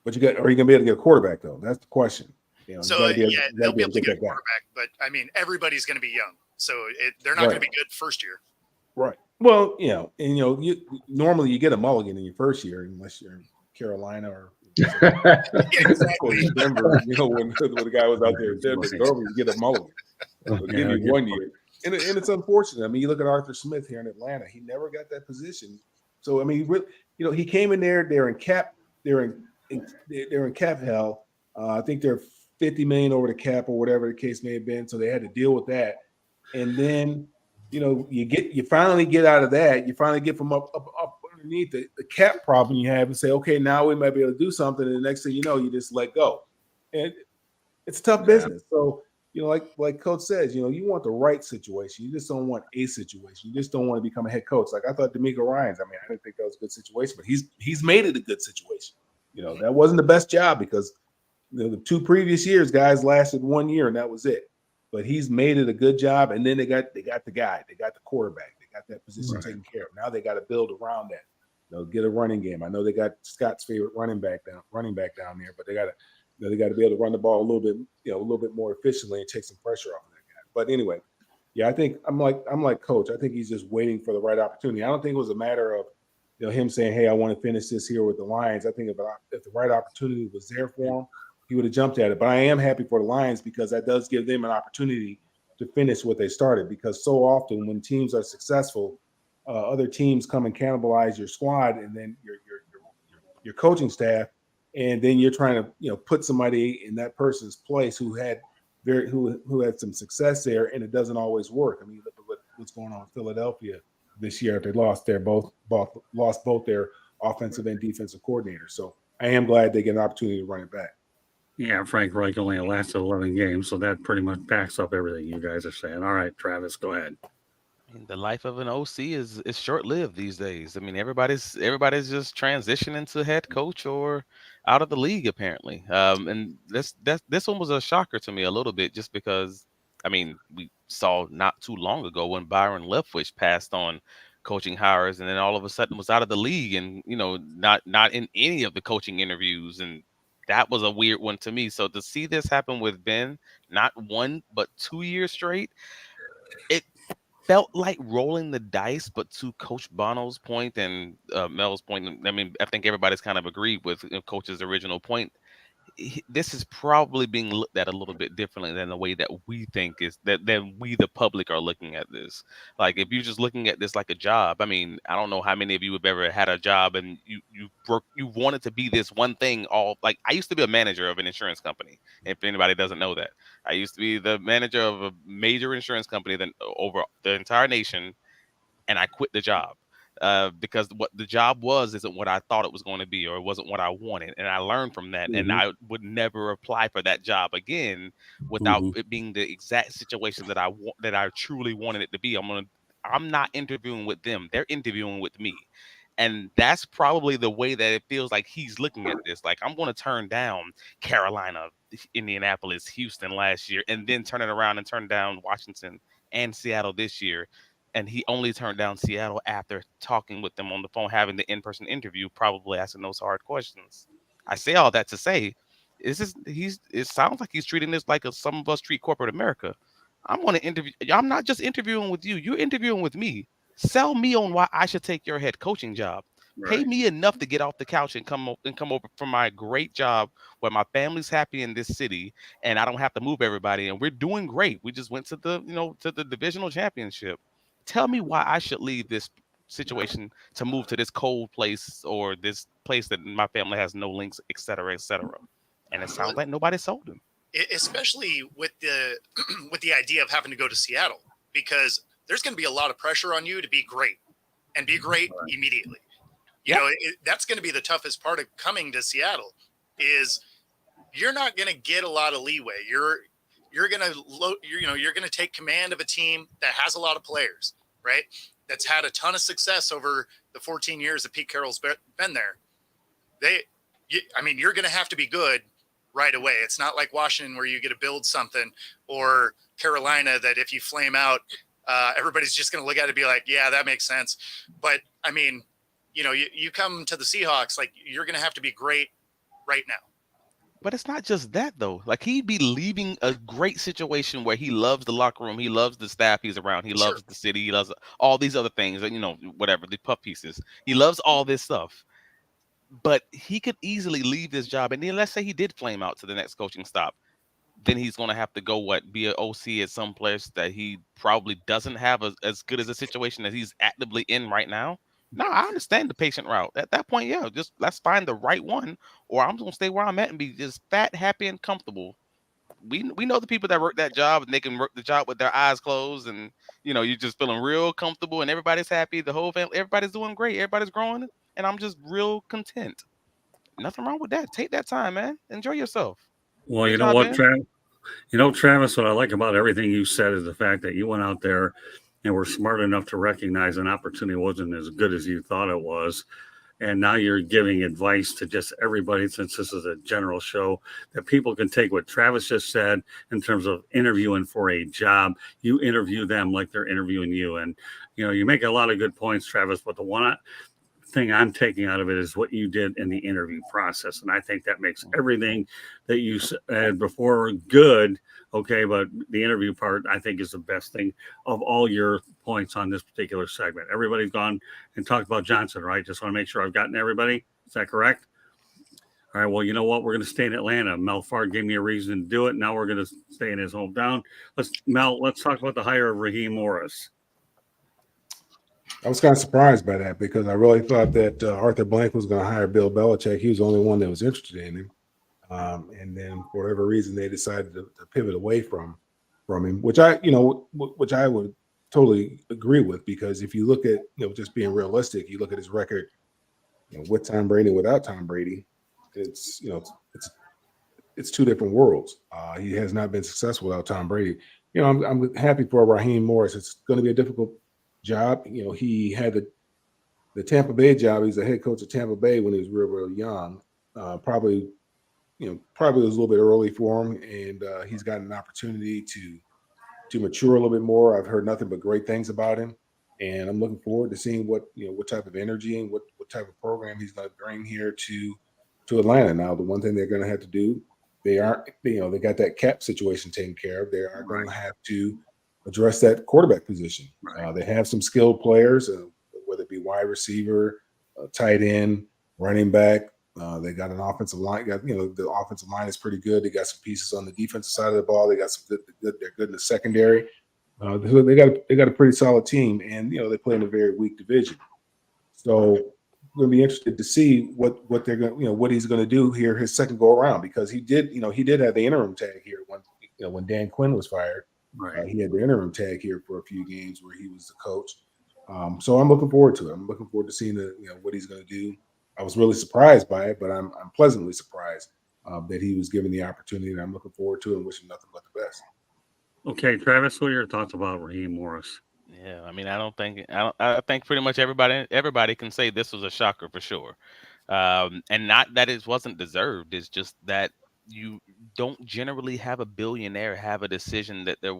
But are you going to be able to get a quarterback though? That's the question. They'll be able to get a quarterback, but I mean, everybody's going to be young, so they're not going to be good first year. Right. Well, normally you get a mulligan in your first year, unless you're in Carolina or Exactly. Denver. When the guy was out there in Denver, normally you get a mulligan. They'll give you 1 year, and it's unfortunate. I mean, you look at Arthur Smith here in Atlanta; he never got that position. So I mean, he came in there. They're in cap hell. I think they're $50 million over the cap, or whatever the case may have been. So they had to deal with that, and then. You finally get out of that. You finally get from up underneath the cap problem you have and say, okay, now we might be able to do something. And the next thing you know, you just let go. And it's tough business. So, like Coach says, you want the right situation. You just don't want a situation. You just don't want to become a head coach. Like I thought D'Amico Ryans, I didn't think that was a good situation, but he's made it a good situation. That wasn't the best job because the 2 previous years, guys lasted 1 year and that was it. but he's made it a good job. And then they got the guy, they got the quarterback, they got that position Right. taken care of. Now they got to build around that. Get a running game. I know they got Scott's favorite running back down there, but they got to be able to run the ball a little bit more efficiently and take some pressure off of that guy. But anyway, yeah, I think I'm like Coach. I think he's just waiting for the right opportunity. I don't think it was a matter of him saying, "Hey, I want to finish this here with the Lions." I think if the right opportunity was there for him, he would have jumped at it. But I am happy for the Lions because that does give them an opportunity to finish what they started. Because so often when teams are successful, other teams come and cannibalize your squad and then your coaching staff, and then you're trying to put somebody in that person's place who had some success there, and it doesn't always work. I mean, look at what's going on in Philadelphia this year. They lost both their offensive and defensive coordinators. So I am glad they get an opportunity to run it back. Yeah, Frank Reich only lasted 11 games, so that pretty much backs up everything you guys are saying. All right, Travis, go ahead. The life of an OC is short-lived these days. I mean, everybody's just transitioning to head coach or out of the league apparently. And this one was a shocker to me a little bit, just because I mean we saw not too long ago when Byron Leftwich passed on coaching hires, and then all of a sudden was out of the league, and not in any of the coaching interviews, and that was a weird one to me. So to see this happen with Ben, not 1 but 2 years straight, it felt like rolling the dice. But to Coach Bono's point and Mel's point, I mean, I think everybody's kind of agreed with Coach's original point. This is probably being looked at a little bit differently than the way that we think is that than we the public are looking at this. Like, if you're just looking at this like a job, I mean, I don't know how many of you have ever had a job and you wanted to be this one thing. All like, I used to be a manager of an insurance company. If anybody doesn't know that, I used to be the manager of a major insurance company then over the entire nation, and I quit the job because what the job isn't what I thought it was going to be, or it wasn't what I wanted. And I learned from that, and I would never apply for that job again without it being the exact situation that I truly wanted it to be. I'm not interviewing with them; they're interviewing with me. And that's probably the way that it feels like he's looking at this. Like, I'm going to turn down Carolina, Indianapolis, Houston last year, and then turn it around and turn down Washington and Seattle this year. And he only turned down Seattle after talking with them on the phone, having the in-person interview, probably asking those hard questions. I say all that to say, it sounds like he's treating this like some of us treat corporate America. I'm going to interview. I'm not just interviewing with you. You're interviewing with me. Sell me on why I should take your head coaching job. Right. Pay me enough to get off the couch and come over for my great job where my family's happy in this city and I don't have to move everybody, and we're doing great. We just went to the divisional championship. Tell me why I should leave this situation to move to this cold place or this place that my family has no links, et cetera, et cetera. And it sounds like nobody sold him. Especially with the with the idea of having to go to Seattle, because there's going to be a lot of pressure on you to be great and be great immediately. You know, that's going to be the toughest part of coming to Seattle is you're not going to get a lot of leeway. You're going to take command of a team that has a lot of players, right? That's had a ton of success over the 14 years that Pete Carroll's been there. You're going to have to be good right away. It's not like Washington where you get to build something, or Carolina that if you flame out, everybody's just going to look at it and be like, yeah, that makes sense. But I mean, you come to the Seahawks, like, you're going to have to be great right now. But it's not just that, though. Like, he'd be leaving a great situation where he loves the locker room, he loves the staff he's around, he loves the city, he loves all these other things, whatever, the puff pieces. He loves all this stuff. But he could easily leave this job, and then let's say he did flame out to the next coaching stop. Then he's going to have to go be an OC at some place that he probably doesn't have as good as a situation that he's actively in right now. No, I understand the patient route. At that point, yeah, just let's find the right one, or I'm going to stay where I'm at and be just fat, happy, and comfortable. We know the people that work that job, and they can work the job with their eyes closed, and you're just feeling real comfortable, and everybody's happy. The whole family, everybody's doing great, everybody's growing, and I'm just real content. Nothing wrong with that. Take that time, man. Enjoy yourself. Well, you know what, Travis, what I like about everything you said is the fact that you went out there and were smart enough to recognize an opportunity wasn't as good as you thought it was. and now you're giving advice to just everybody, since this is a general show, that people can take what Travis just said in terms of interviewing for a job. You interview them like they're interviewing you. And, you make a lot of good points, Travis, but the one thing I'm taking out of it is what you did in the interview process. And I think that makes everything that you said before good. Okay. But the interview part, I think, is the best thing of all your points on this particular segment. Everybody's gone and talked about Johnson, right? Just want to make sure I've gotten everybody. Is that correct? All right. Well, you know what? We're going to stay in Atlanta. Mel Farr gave me a reason to do it. Now we're going to stay in his hometown. Let's talk about the hire of Raheem Morris. I was kind of surprised by that because I really thought that Arthur Blank was going to hire Bill Belichick. He was the only one that was interested in him. And then for whatever reason, they decided to pivot away from him, which I would totally agree with, because if you look at, just being realistic, you look at his record, with Tom Brady and without Tom Brady, it's two different worlds. He has not been successful without Tom Brady. I'm happy for Raheem Morris. It's going to be a difficult job. He had the Tampa Bay job. He's a head coach of Tampa Bay when he was real young. Probably was a little bit early for him, and he's got an opportunity to mature a little bit more. I've heard nothing but great things about him, and I'm looking forward to seeing what type of energy and what type of program he's going to bring here to Atlanta. Now, the one thing they're going to have to do, they got that cap situation taken care of. They are going to have to address that quarterback position. Right. They have some skilled players, whether it be wide receiver, tight end, running back. They got an offensive line. The offensive line is pretty good. They got some pieces on the defensive side of the ball. They got some good. They're good in the secondary. They got a pretty solid team, and they play in a very weak division. So I'm going to be interested to see what they're going, what he's going to do here his second go around, because he did have the interim tag here when Dan Quinn was fired. Right. He had the interim tag here for a few games where he was the coach. So I'm looking forward to it. I'm looking forward to seeing what he's going to do. I was really surprised by it, but I'm pleasantly surprised that he was given the opportunity, and I'm looking forward to it and wishing nothing but the best. Okay, Travis, what are your thoughts about Raheem Morris? Yeah, I mean, I think pretty much everybody can say this was a shocker for sure, and not that it wasn't deserved. It's just that you don't generally have a billionaire have a decision that they're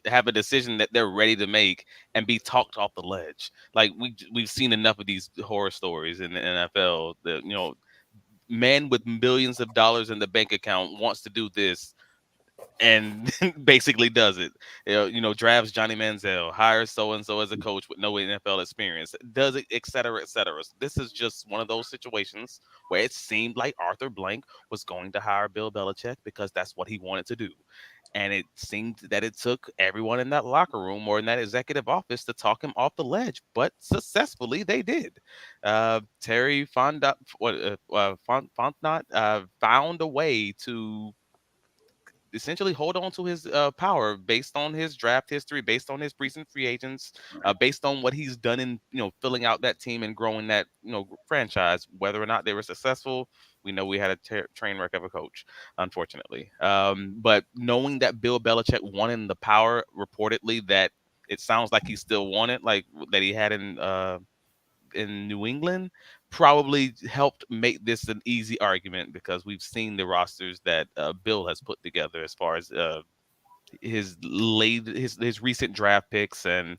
have a decision that they're ready to make and be talked off the ledge. Like we've seen enough of these horror stories in the NFL. That man with millions of dollars in the bank account wants to do this, and basically does it. Drafts Johnny Manziel, hires so and so as a coach with no NFL experience, does it, et cetera, et cetera. This is just one of those situations where it seemed like Arthur Blank was going to hire Bill Belichick because that's what he wanted to do. And it seemed that it took everyone in that locker room or in that executive office to talk him off the ledge, but successfully they did. Terry Fontenot found a way to essentially hold on to his power based on his draft history, based on his recent free agents, based on what he's done in filling out that team and growing that franchise. Whether or not they were successful, we know we had a train wreck of a coach, unfortunately. But knowing that Bill Belichick wanted the power, reportedly that it sounds like he still wanted, like that he had in New England, probably helped make this an easy argument, because we've seen the rosters that Bill has put together as far as his recent draft picks and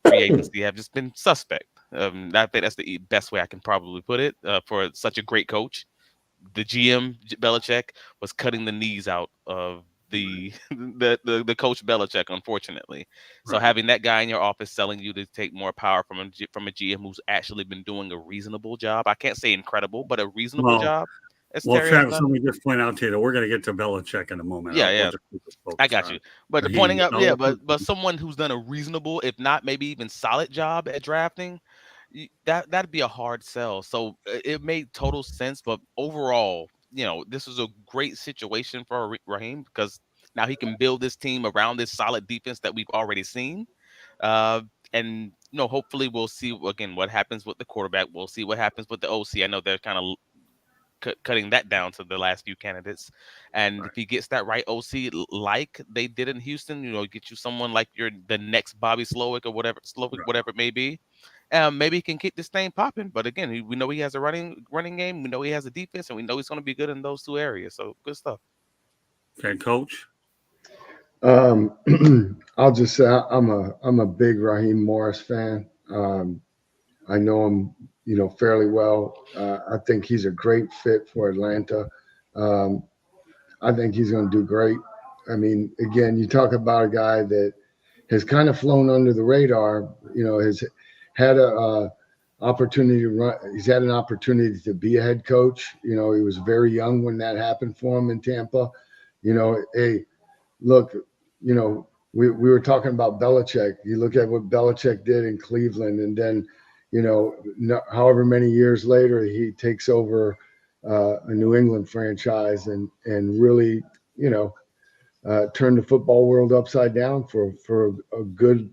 free agency have just been suspect. I think that's the best way I can probably put it for such a great coach. The GM Belichick was cutting the knees out of the the coach Belichick, unfortunately. So Right. having that guy in your office selling you to take more power from a GM who's actually been doing a reasonable job. I can't say incredible, but a reasonable job, as Terry has Travis, done. let me just point out to you that we're going to get to Belichick in a moment. Yeah, We'll yeah. just keep it I focused got on you. But the Raheem. pointing out, yeah, but someone who's done a reasonable, if not maybe even solid job at drafting, that'd be a hard sell. So it made total sense. But overall, this was a great situation for Raheem, because now he can build this team around this solid defense that we've already seen. Uh, and hopefully we'll see again what happens with the quarterback. We'll see what happens with the OC. I know they're kind of cutting that down to the last few candidates. And if he gets that right OC, like they did in Houston, get you someone like the next Bobby Slowick or whatever it may be, Maybe he can keep this thing popping. But again, we know he has a running game. We know he has a defense, and we know he's going to be good in those two areas. So good stuff. Okay, Coach. I'll just say I'm a big Raheem Morris fan. I know him, fairly well. I think he's a great fit for Atlanta. I think he's going to do great. I mean, again, you talk about a guy that has kind of flown under the radar. Has had a opportunity to run. He's had an opportunity to be a head coach. He was very young when that happened for him in Tampa. Hey, look, we were talking about Belichick. You look at what Belichick did in Cleveland, and then, however many years later, he takes over a New England franchise and really, turned the football world upside down for a good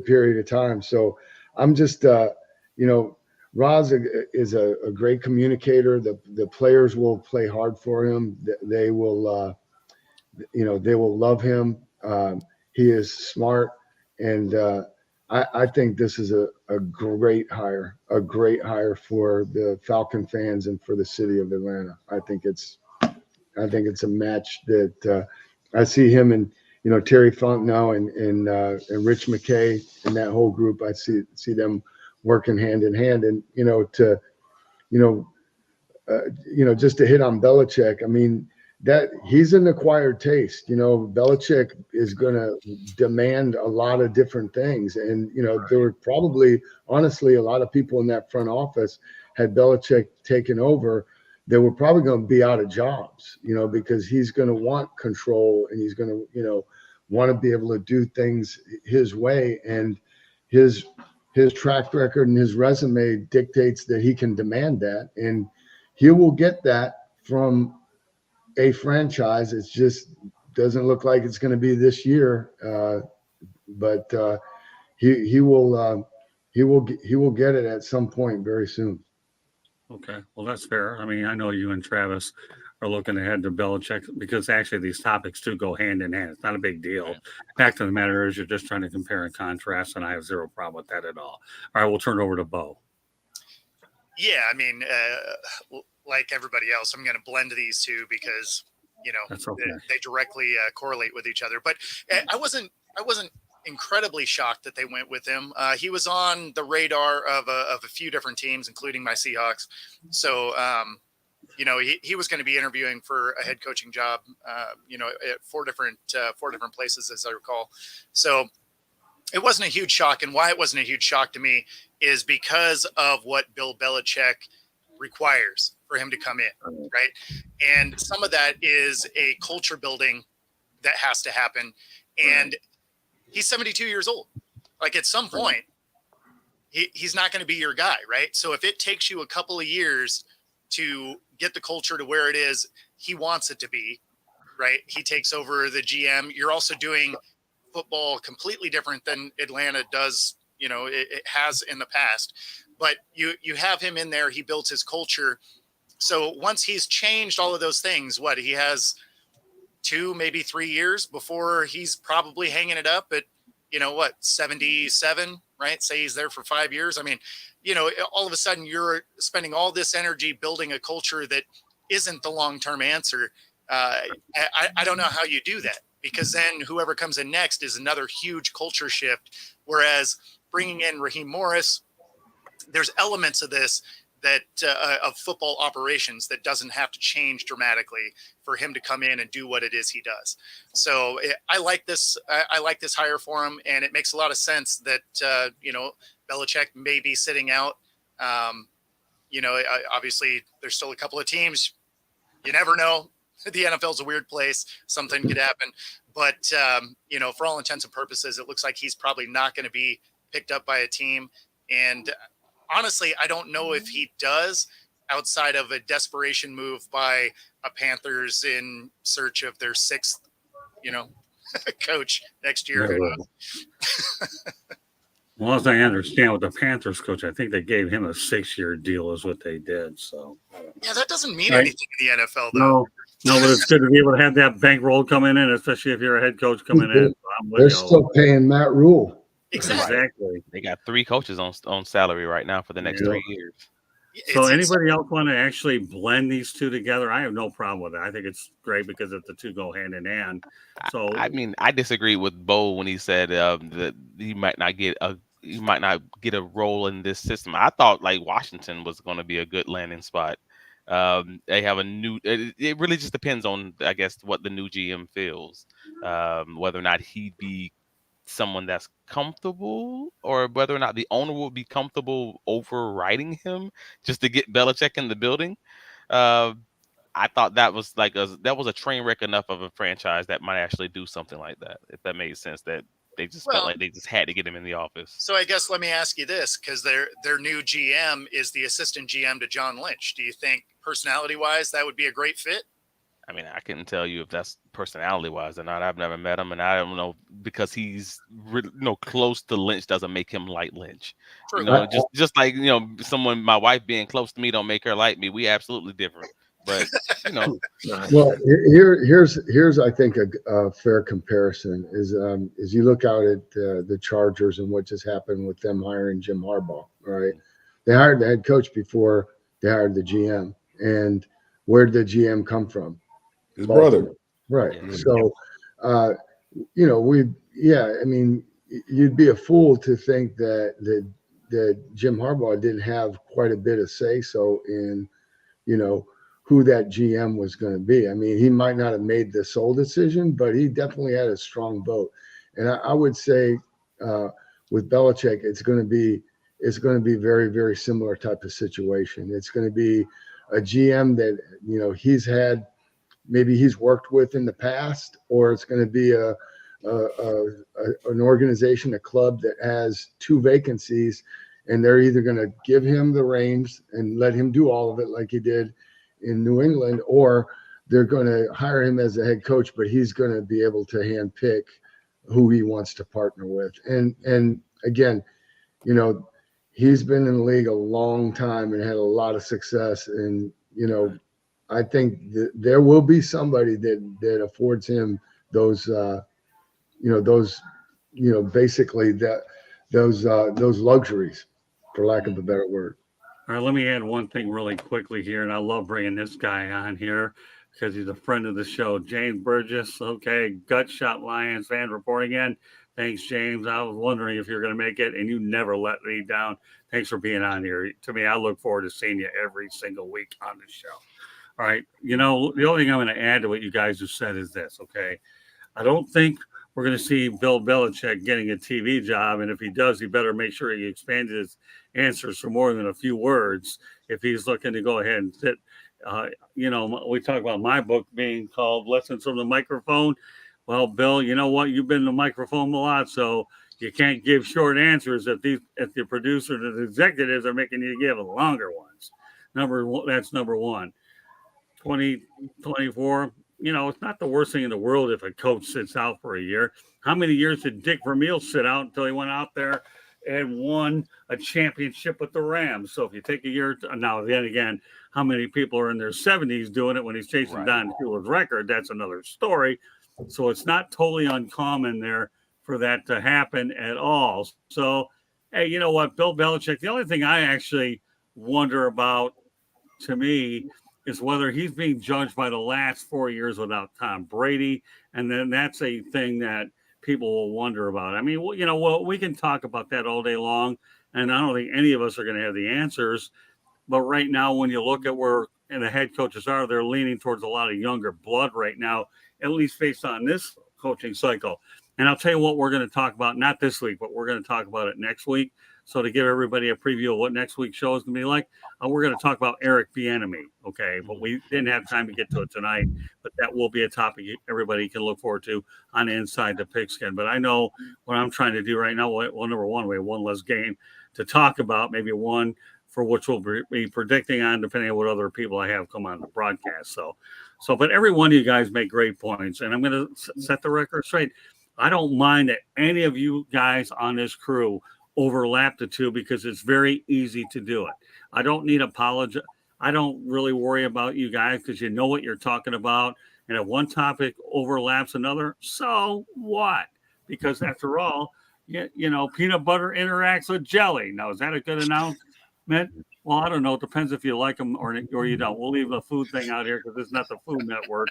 period of time. So I'm just, Roz is a great communicator. The players will play hard for him. They will, they will love him. He is smart, and I think this is a great hire for the Falcon fans and for the city of Atlanta. I think it's a match that I see him and Terry Fontenot and Rich McKay and that whole group. I see them working hand in hand, and just to hit on Belichick. I mean, that he's an acquired taste. Belichick is going to demand a lot of different things. And, there were probably, honestly, a lot of people in that front office had Belichick taken over. They were probably going to be out of jobs, because he's going to want control and he's going to, want to be able to do things his way. And his track record and his resume dictates that he can demand that. And he will get that from a franchise. It just doesn't look like it's going to be this year, but he will get it at some point very soon. Okay, well, that's fair. I mean, I know you and Travis are looking ahead to Belichick because actually these topics do go hand in hand. It's not a big deal. Fact of the matter is you're just trying to compare and contrast, and I have zero problem with that at all. All right, we'll turn it over to Bo. Yeah, I mean, like everybody else, I'm going to blend these two because That's okay. they directly correlate with each other. But I wasn't incredibly shocked that they went with him. He was on the radar of a few different teams, including my Seahawks. So he was going to be interviewing for a head coaching job. At four different places, as I recall. So it wasn't a huge shock, and why it wasn't a huge shock to me is because of what Bill Belichick requires for him to come in, right? And some of that is a culture building that has to happen. And he's 72 years old. Like at some point, he's not going to be your guy, right? So if it takes you a couple of years to get the culture to where it is, he wants it to be, right? He takes over the GM. You're also doing football completely different than Atlanta does, it has in the past. But you have him in there. He builds his culture. So once he's changed all of those things, he has 2, maybe 3 years before he's probably hanging it up at, 77, right? Say he's there for 5 years. I mean, all of a sudden you're spending all this energy building a culture that isn't the long-term answer. I don't know how you do that, because then whoever comes in next is another huge culture shift. Whereas bringing in Raheem Morris, there's elements of this that of football operations that doesn't have to change dramatically for him to come in and do what it is he does. So I like this. I like this hire for him, and it makes a lot of sense that Belichick may be sitting out. Obviously there's still a couple of teams. You never know. The NFL is a weird place. Something could happen, but for all intents and purposes, it looks like he's probably not going to be picked up by a team. And honestly, I don't know if he does, outside of a desperation move by a Panthers in search of their 6th, coach next year. Well, as I understand with the Panthers coach, I think they gave him a 6-year deal is what they did. So yeah, that doesn't mean anything in the NFL, though. No, but it's good to be able to have that bankroll coming in, especially if you're a head coach coming in. They're still paying Matt Rule. Exactly. They got 3 coaches on salary right now for the next 3 years. So anybody else want to actually blend these two together? I have no problem with it. I think it's great because the two go hand in hand. So I mean, I disagree with Bo when he said that he might not get a role in this system. I thought like Washington was going to be a good landing spot. They have a new. It really just depends on, I guess, what the new GM feels, whether or not he'd be someone that's comfortable, or whether or not the owner will be comfortable overriding him just to get Belichick in the building. Uh, I thought that was a train wreck enough of a franchise that might actually do something like that, if that made sense. That they just felt like they just had to get him in the office. So I guess let me ask you this, because their new GM is the assistant GM to John Lynch. Do you think personality-wise that would be a great fit? I mean, I couldn't tell you if that's personality-wise or not. I've never met him, and I don't know, because he's close to Lynch doesn't make him like Lynch. True. Just like someone, my wife being close to me don't make her like me. We absolutely different, but Well, here's I think a fair comparison is you look out at the Chargers and what just happened with them hiring Jim Harbaugh. Right, they hired the head coach before they hired the GM, and where did the GM come from? His brother. Right. Yeah. So, I mean, you'd be a fool to think that Jim Harbaugh didn't have quite a bit of say so in, who that GM was going to be. I mean, he might not have made the sole decision, but he definitely had a strong vote. And I would say with Belichick, it's going to be very, very similar type of situation. It's going to be a GM that, he's worked with in the past, or it's going to be an organization, a club that has 2 vacancies, and they're either going to give him the reins and let him do all of it like he did in New England, or they're going to hire him as a head coach, but he's going to be able to handpick who he wants to partner with. And again, he's been in the league a long time and had a lot of success, and I think there will be somebody that affords him those basically those luxuries, for lack of a better word. all right, let me add one thing really quickly here, and I love bringing this guy on here because he's a friend of the show, James Burgess. Okay, Gut Shot Lions fan reporting in. Thanks, James. I was wondering if you're going to make it, and you never let me down. Thanks for being on here. To me, I look forward to seeing you every single week on the show. All right. The only thing I'm going to add to what you guys have said is this, okay? I don't think we're going to see Bill Belichick getting a TV job. And if he does, he better make sure he expands his answers for more than a few words if he's looking to go ahead and sit. We talk about my book being called Lessons from the Microphone. Well, Bill, you know what? You've been in the microphone a lot, so you can't give short answers if the producers and the executives are making you give longer ones. That's number one. 2024, it's not the worst thing in the world if a coach sits out for a year. How many years did Dick Vermeil sit out until he went out there and won a championship with the Rams? So if you take a year, now then again, how many people are in their 70s doing it when he's chasing Don Shula's record? That's another story. So it's not totally uncommon there for that to happen at all. So, hey, you know what, Bill Belichick, the only thing I actually wonder about, to me, is whether he's being judged by the last 4 years without Tom Brady. And then that's a thing that people will wonder about. I mean, we can talk about that all day long, and I don't think any of us are going to have the answers. But right now, when you look at where the head coaches are, they're leaning towards a lot of younger blood right now, at least based on this coaching cycle. And I'll tell you what we're going to talk about, not this week, but we're going to talk about it next week. So to give everybody a preview of what next week's show is going to be like, we're going to talk about Eric Bieniemy, okay? But we didn't have time to get to it tonight, but that will be a topic everybody can look forward to on Inside the Pigskin. But I know what I'm trying to do right now, well, number one, we have one less game to talk about, maybe one for which we'll be predicting on, depending on what other people I have come on the broadcast. So, but every one of you guys make great points, and I'm going to set the record straight. I don't mind that any of you guys on this crew overlap the two because it's very easy to do it. I don't need apology. I don't really worry about you guys because you know what you're talking about. And if one topic overlaps another, so what? Because after all, peanut butter interacts with jelly. Now, is that a good announcement? Well, I don't know. It depends if you like them or you don't. We'll leave the food thing out here because it's not the Food Network,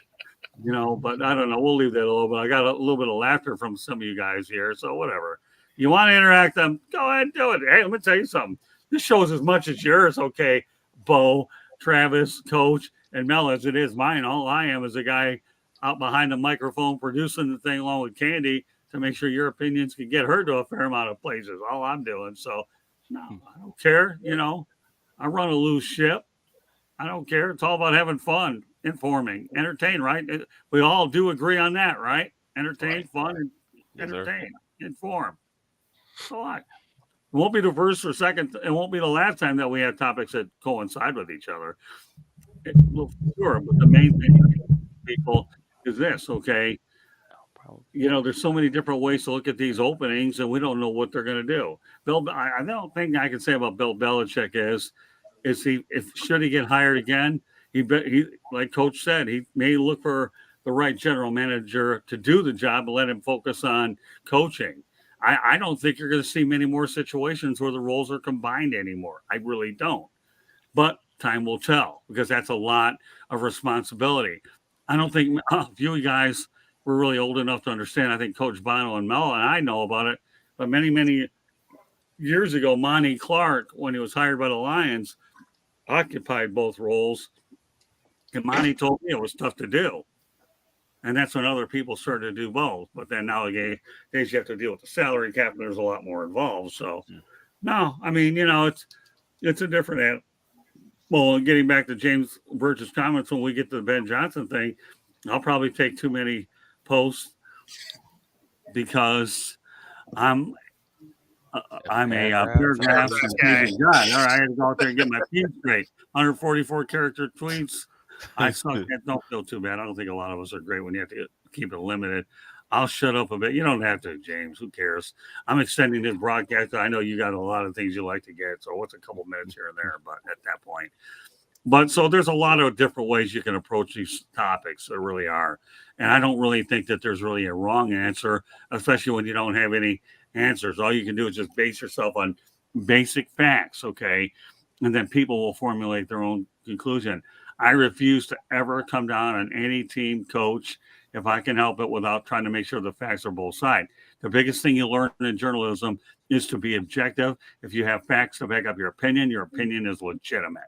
but I don't know. We'll leave that alone. But I got a little bit of laughter from some of you guys here. So whatever. You want to interact them, go ahead and do it. Hey, let me tell you something. This show's as much as yours, okay, Bo, Travis, Coach, and Mel, as it is mine. All I am is a guy out behind the microphone producing the thing along with Candy to make sure your opinions can get heard to a fair amount of places. All I'm doing. So, no, I don't care. I run a loose ship. I don't care. It's all about having fun, informing, entertain, right? We all do agree on that, right? Entertain, Right. fun, and Yes, sir. entertain, inform. So it won't be the first or second. It won't be the last time that we have topics that coincide with each other. Well, sure, but the main thing, people, is this, okay? There's so many different ways to look at these openings, and we don't know what they're going to do. I don't think I can say about Bill Belichick should he get hired again? He like Coach said, he may look for the right general manager to do the job and let him focus on coaching. I don't think you're going to see many more situations where the roles are combined anymore. I really don't. But time will tell, because that's a lot of responsibility. I don't think a few guys were really old enough to understand. I think Coach Bono and Mel and I know about it. But many, many years ago, Monty Clark, when he was hired by the Lions, occupied both roles. And Monty told me it was tough to do. And that's when other people started to do both. But then nowadays you have to deal with the salary cap, and there's a lot more involved. So, no, I mean, it's a different. Well, getting back to James Burgess' comments, when we get to the Ben Johnson thing, I'll probably take too many posts because I'm a paragraph guy. All right, I had to go out there and get my feet straight. 144 character tweets. I suck. Don't feel too bad. I don't think a lot of us are great when you have to keep it limited. I'll shut up a bit. You don't have to, James. Who cares? I'm extending this broadcast. I know you got a lot of things you like to get, so what's a couple minutes here and there? But at that point, so there's a lot of different ways you can approach these topics. There really are, and I don't really think that there's really a wrong answer, especially when you don't have any answers. All you can do is just base yourself on basic facts, okay, and then people will formulate their own conclusion. I refuse to ever come down on any team coach if I can help it without trying to make sure the facts are both sides. The biggest thing you learn in journalism is to be objective. If you have facts to back up your opinion is legitimate.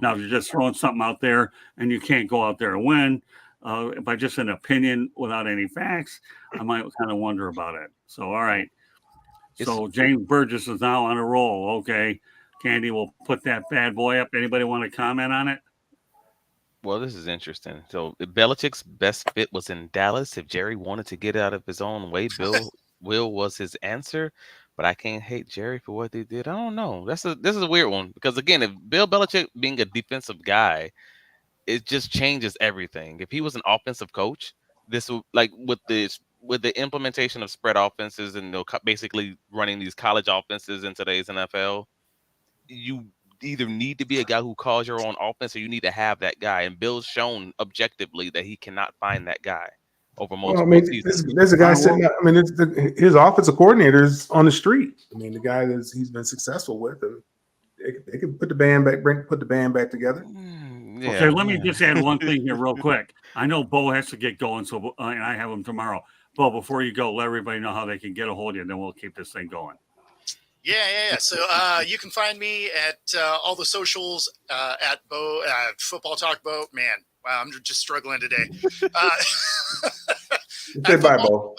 Now, if you're just throwing something out there and you can't go out there and win by just an opinion without any facts, I might kind of wonder about it. So, all right. So James Burgess is now on a roll. Okay. Candy will put that bad boy up. Anybody want to comment on it? Well, this is interesting. So Belichick's best fit was in Dallas. If Jerry wanted to get out of his own way, Will was his answer. But I can't hate Jerry for what they did. I don't know. This is a weird one, because again, if Bill Belichick being a defensive guy, it just changes everything. If he was an offensive coach, this would, like with the implementation of spread offenses and basically running these college offenses in today's NFL, you either need to be a guy who calls your own offense, or you need to have that guy. And Bill's shown objectively that he cannot find that guy over multiple seasons. There's a guy sitting. His offensive coordinator's on the street. The guy he's been successful with, and they can put the band back together. Yeah, okay, let me just add one thing here real quick. I know Bo has to get going, so and I have him tomorrow. Bo, before you go, let everybody know how they can get a hold of you, and then we'll keep this thing going. Yeah. So you can find me at all the socials at Bo Football Talk Bo. Man, wow, I'm just struggling today. Say bye, Bo.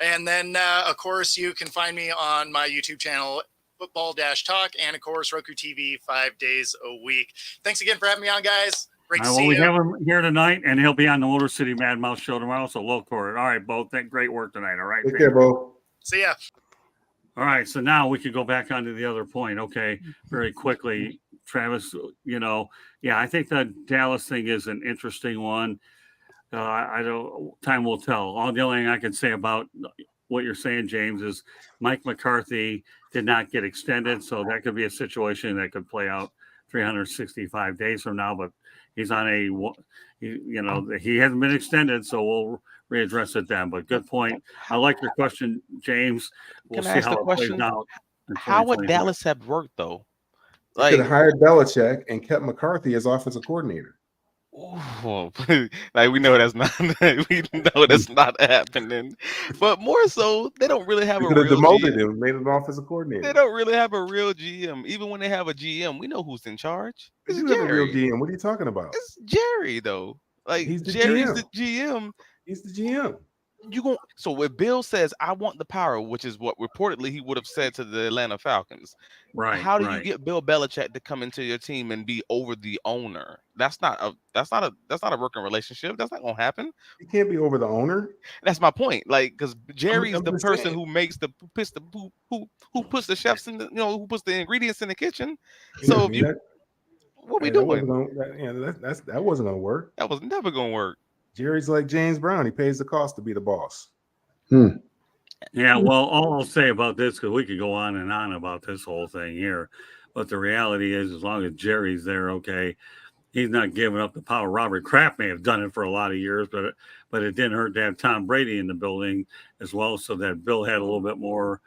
And then, of course, you can find me on my YouTube channel, Football-Talk, and of course, Roku TV 5 days a week. Thanks again for having me on, guys. Great to see you. We have him here tonight, and he'll be on the Motor City Mad Mouse show tomorrow, so look for it. All right, Bo, great work tonight. All right. Take care, Bo. See ya. All right, so now we can go back onto the other point. Okay, very quickly, Travis, I think the Dallas thing is an interesting one. I don't. Time will tell. The only thing I can say about what you're saying, James, is Mike McCarthy did not get extended, so that could be a situation that could play out 365 days from now. But he's on he hasn't been extended, so we'll readdress it then. But good point. I like your question, James. We'll Can I see ask the how it plays question? out in How would 2023. Dallas have worked though? They could have Like, hired Belichick and kept McCarthy as offensive coordinator. ooh, like we know that's not we know that's not happening. But more so, they don't really have They a could have real demoted GM. him and made him an offensive They coordinator. don't really have a real GM. Even when they have a GM, we know who's in charge. They It's do have a real Jerry. GM. What are you talking about? It's Jerry though. Like He's the Jerry's GM. the GM. He's the GM. You go so when Bill says I want the power, which is what reportedly he would have said to the Atlanta Falcons. Right. How do you Right. get Bill Belichick to come into your team and be over the owner? That's not a working relationship. That's not gonna happen. He can't be over the owner. That's my point. Like, because Jerry's I'm the just person saying. who makes who puts the chefs in the who puts the ingredients in the kitchen. I So if mean, you what we that wasn't doing? that wasn't gonna work. That was never gonna work. Jerry's like James Brown. He pays the cost to be the boss. Yeah, well, all I'll say about this, because we could go on and on about this whole thing here, but the reality is, as long as Jerry's there, okay, he's not giving up the power. Robert Kraft may have done it for a lot of years, but it didn't hurt to have Tom Brady in the building as well, so that Bill had a little bit more,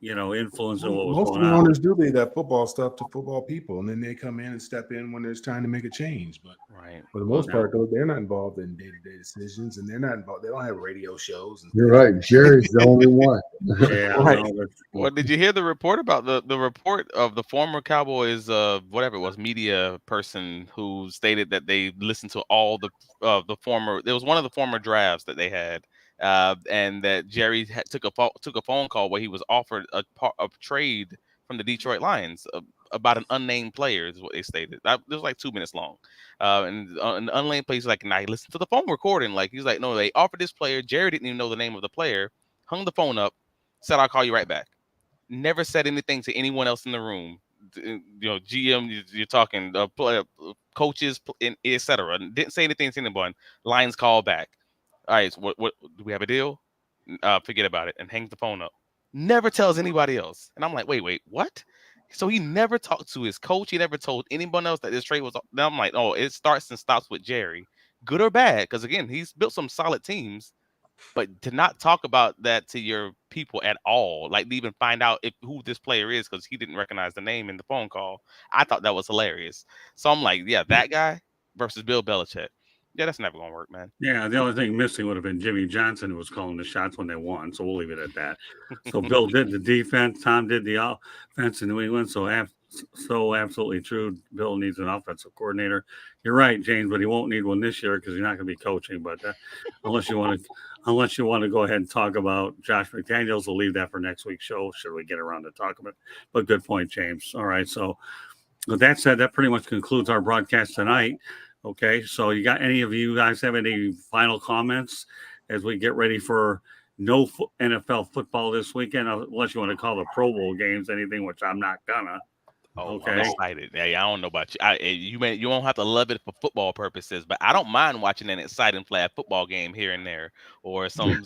influence in what was Most going of the on. owners do leave that football stuff to football people, and then they come in and step in when there's time to make a change. But Right. for the most Yeah. part, though, they're not involved in day-to-day decisions, and they're not involved. They don't have radio shows. And You're right. Jerry's the only one. Yeah, Right. no, that's- Well, did you hear the report about the report of the former Cowboys whatever it was media person who stated that they listened to all the former there was one of the former drafts that they had and that Jerry took a phone call where he was offered a trade from the Detroit Lions about an unnamed player is what they stated. It was like 2 minutes long, and an unnamed player, he's like, "Nah, listen to the phone recording." Like he's like, "No, they offered this player. Jerry didn't even know the name of the player. Hung the phone up, said I'll call you right back. Never said anything to anyone else in the room. GM, you're talking coaches, etc. Didn't say anything to anyone. Lions call back. All right, so what do we have a deal? Forget about it," and hangs the phone up. Never tells anybody else. And I'm like, wait, what? So he never talked to his coach. He never told anyone else that this trade was. Now I'm like, oh, it starts and stops with Jerry, good or bad. Because again, he's built some solid teams, but to not talk about that to your people at all, like to even find out who this player is because he didn't recognize the name in the phone call, I thought that was hilarious. So I'm like, yeah, that guy versus Bill Belichick. Yeah, that's never gonna work, man. Yeah, the only thing missing would have been Jimmy Johnson, who was calling the shots when they won. So we'll leave it at that. So Bill did the defense, Tom did the offense in New England. So absolutely true. Bill needs an offensive coordinator. You're right, James, but he won't need one this year because he's not going to be coaching. But unless you want to go ahead and talk about Josh McDaniels, we'll leave that for next week's show. Should we get around to talk about it? But good point, James. All right. So with that said, that pretty much concludes our broadcast tonight. Okay, so any of you guys have any final comments as we get ready for no NFL football this weekend, unless you want to call the Pro Bowl games anything, which I'm not gonna. Oh, Okay. I'm excited. Yeah, I don't know about you. You won't have to love it for football purposes, but I don't mind watching an exciting flag football game here and there, or some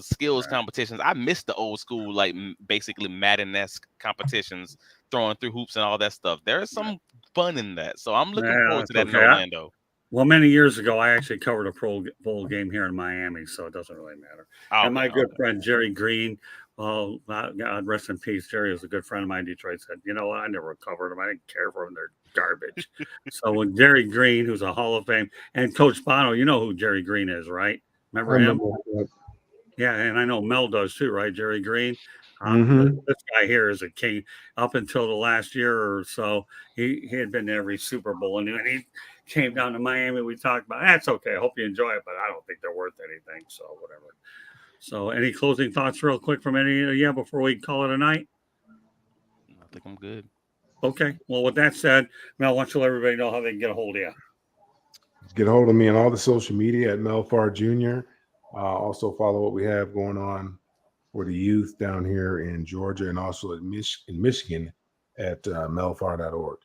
skills competitions. I miss the old school, like basically Madden-esque competitions, throwing through hoops and all that stuff. There is some fun in that, so I'm looking forward to that in Orlando. Well, many years ago, I actually covered a Pro Bowl game here in Miami, so it doesn't really matter. And my good friend Jerry Green, well, God rest in peace. Jerry was a good friend of mine in Detroit. Said, "You know what? I never covered them. I didn't care for them. They're garbage." So when Jerry Green, who's a Hall of Fame, and Coach Bono, you know who Jerry Green is, right? Remember him? Yeah, and I know Mel does too, right? Jerry Green. This guy here is a king. Up until the last year or so, he had been to every Super Bowl, and he came down to Miami. We talked about that's okay. I hope you enjoy it, but I don't think they're worth anything. So whatever. So any closing thoughts, real quick, from any of you before we call it a night? I think I'm good. Okay. Well, with that said, Mel, why don't you let everybody know how they can get a hold of you? Get a hold of me on all the social media at Melfar Jr. Also follow what we have going on for the youth down here in Georgia and also in Michigan at melfar.org.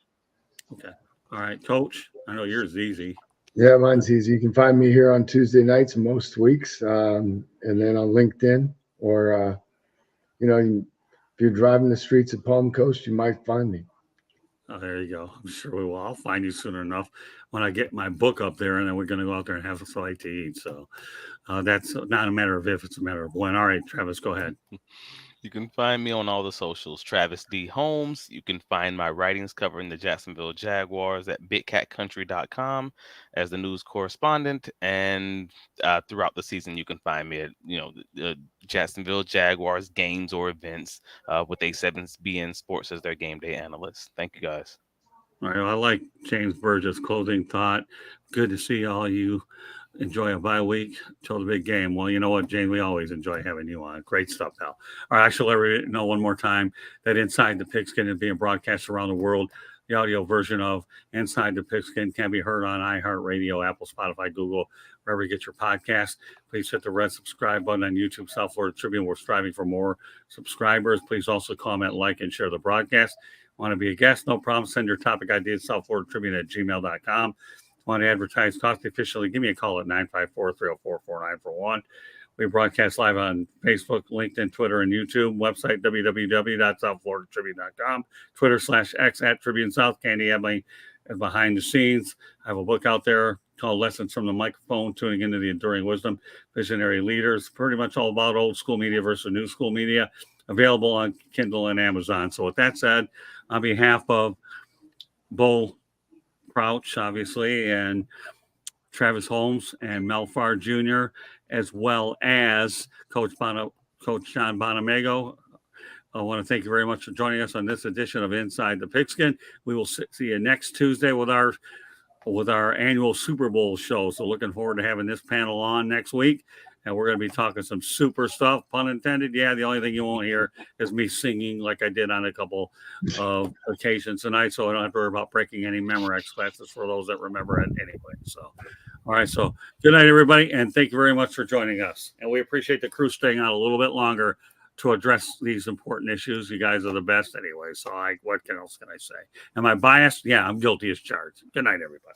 Okay. All right, Coach. I know yours is easy. Yeah, mine's easy. You can find me here on Tuesday nights most weeks, and then on LinkedIn, or if you're driving the streets of Palm Coast, you might find me. Oh, there you go. I'm sure we will. I'll find you soon enough when I get my book up there, and then we're going to go out there and have something to eat. So that's not a matter of if, it's a matter of when. All right, Travis, go ahead. You can find me on all the socials, Travis D. Holmes. You can find my writings covering the Jacksonville Jaguars at bigcatcountry.com as the news correspondent. And throughout the season, you can find me at, the Jacksonville Jaguars games or events with A7BN Sports as their game day analyst. Thank you, guys. All right, I like James Burgess' closing thought. Good to see all you enjoy a bye week till the big game. Well, you know what, James, we always enjoy having you on. Great stuff, pal. All right, I shall let everybody know one more time that Inside the Pigskin is being broadcast around the world. The audio version of Inside the Pigskin can be heard on iHeartRadio, Apple, Spotify, Google, wherever you get your podcast. Please hit the red subscribe button on YouTube, South Florida Tribune. We're striving for more subscribers. Please also comment, like, and share the broadcast. Want to be a guest? No problem. Send your topic ideas, South Florida Tribune at gmail.com. Want to advertise cost efficiently? Give me a call at 954-304-4941. We broadcast live on Facebook, LinkedIn, Twitter, and YouTube. Website, www.southfloridatribune.com. Twitter/X at Tribune South. Candy Ebling is behind the scenes. I have a book out there called Lessons from the Microphone, Tuning into the Enduring Wisdom, Visionary Leaders. Pretty much all about old school media versus new school media. Available on Kindle and Amazon. So with that said, on behalf of Bo Crouch, obviously, and Travis Holmes and Mel Farr Jr., as well as Coach John Bonamego, I want to thank you very much for joining us on this edition of Inside the Pigskin. We will see you next Tuesday with our annual Super Bowl show. So looking forward to having this panel on next week. And we're going to be talking some super stuff, pun intended. Yeah, the only thing you won't hear is me singing like I did on a couple of occasions tonight. So I don't have to worry about breaking any Memorex classes for those that remember it anyway. So, all right. So good night, everybody. And thank you very much for joining us. And we appreciate the crew staying on a little bit longer to address these important issues. You guys are the best anyway. So what else can I say? Am I biased? Yeah, I'm guilty as charged. Good night, everybody.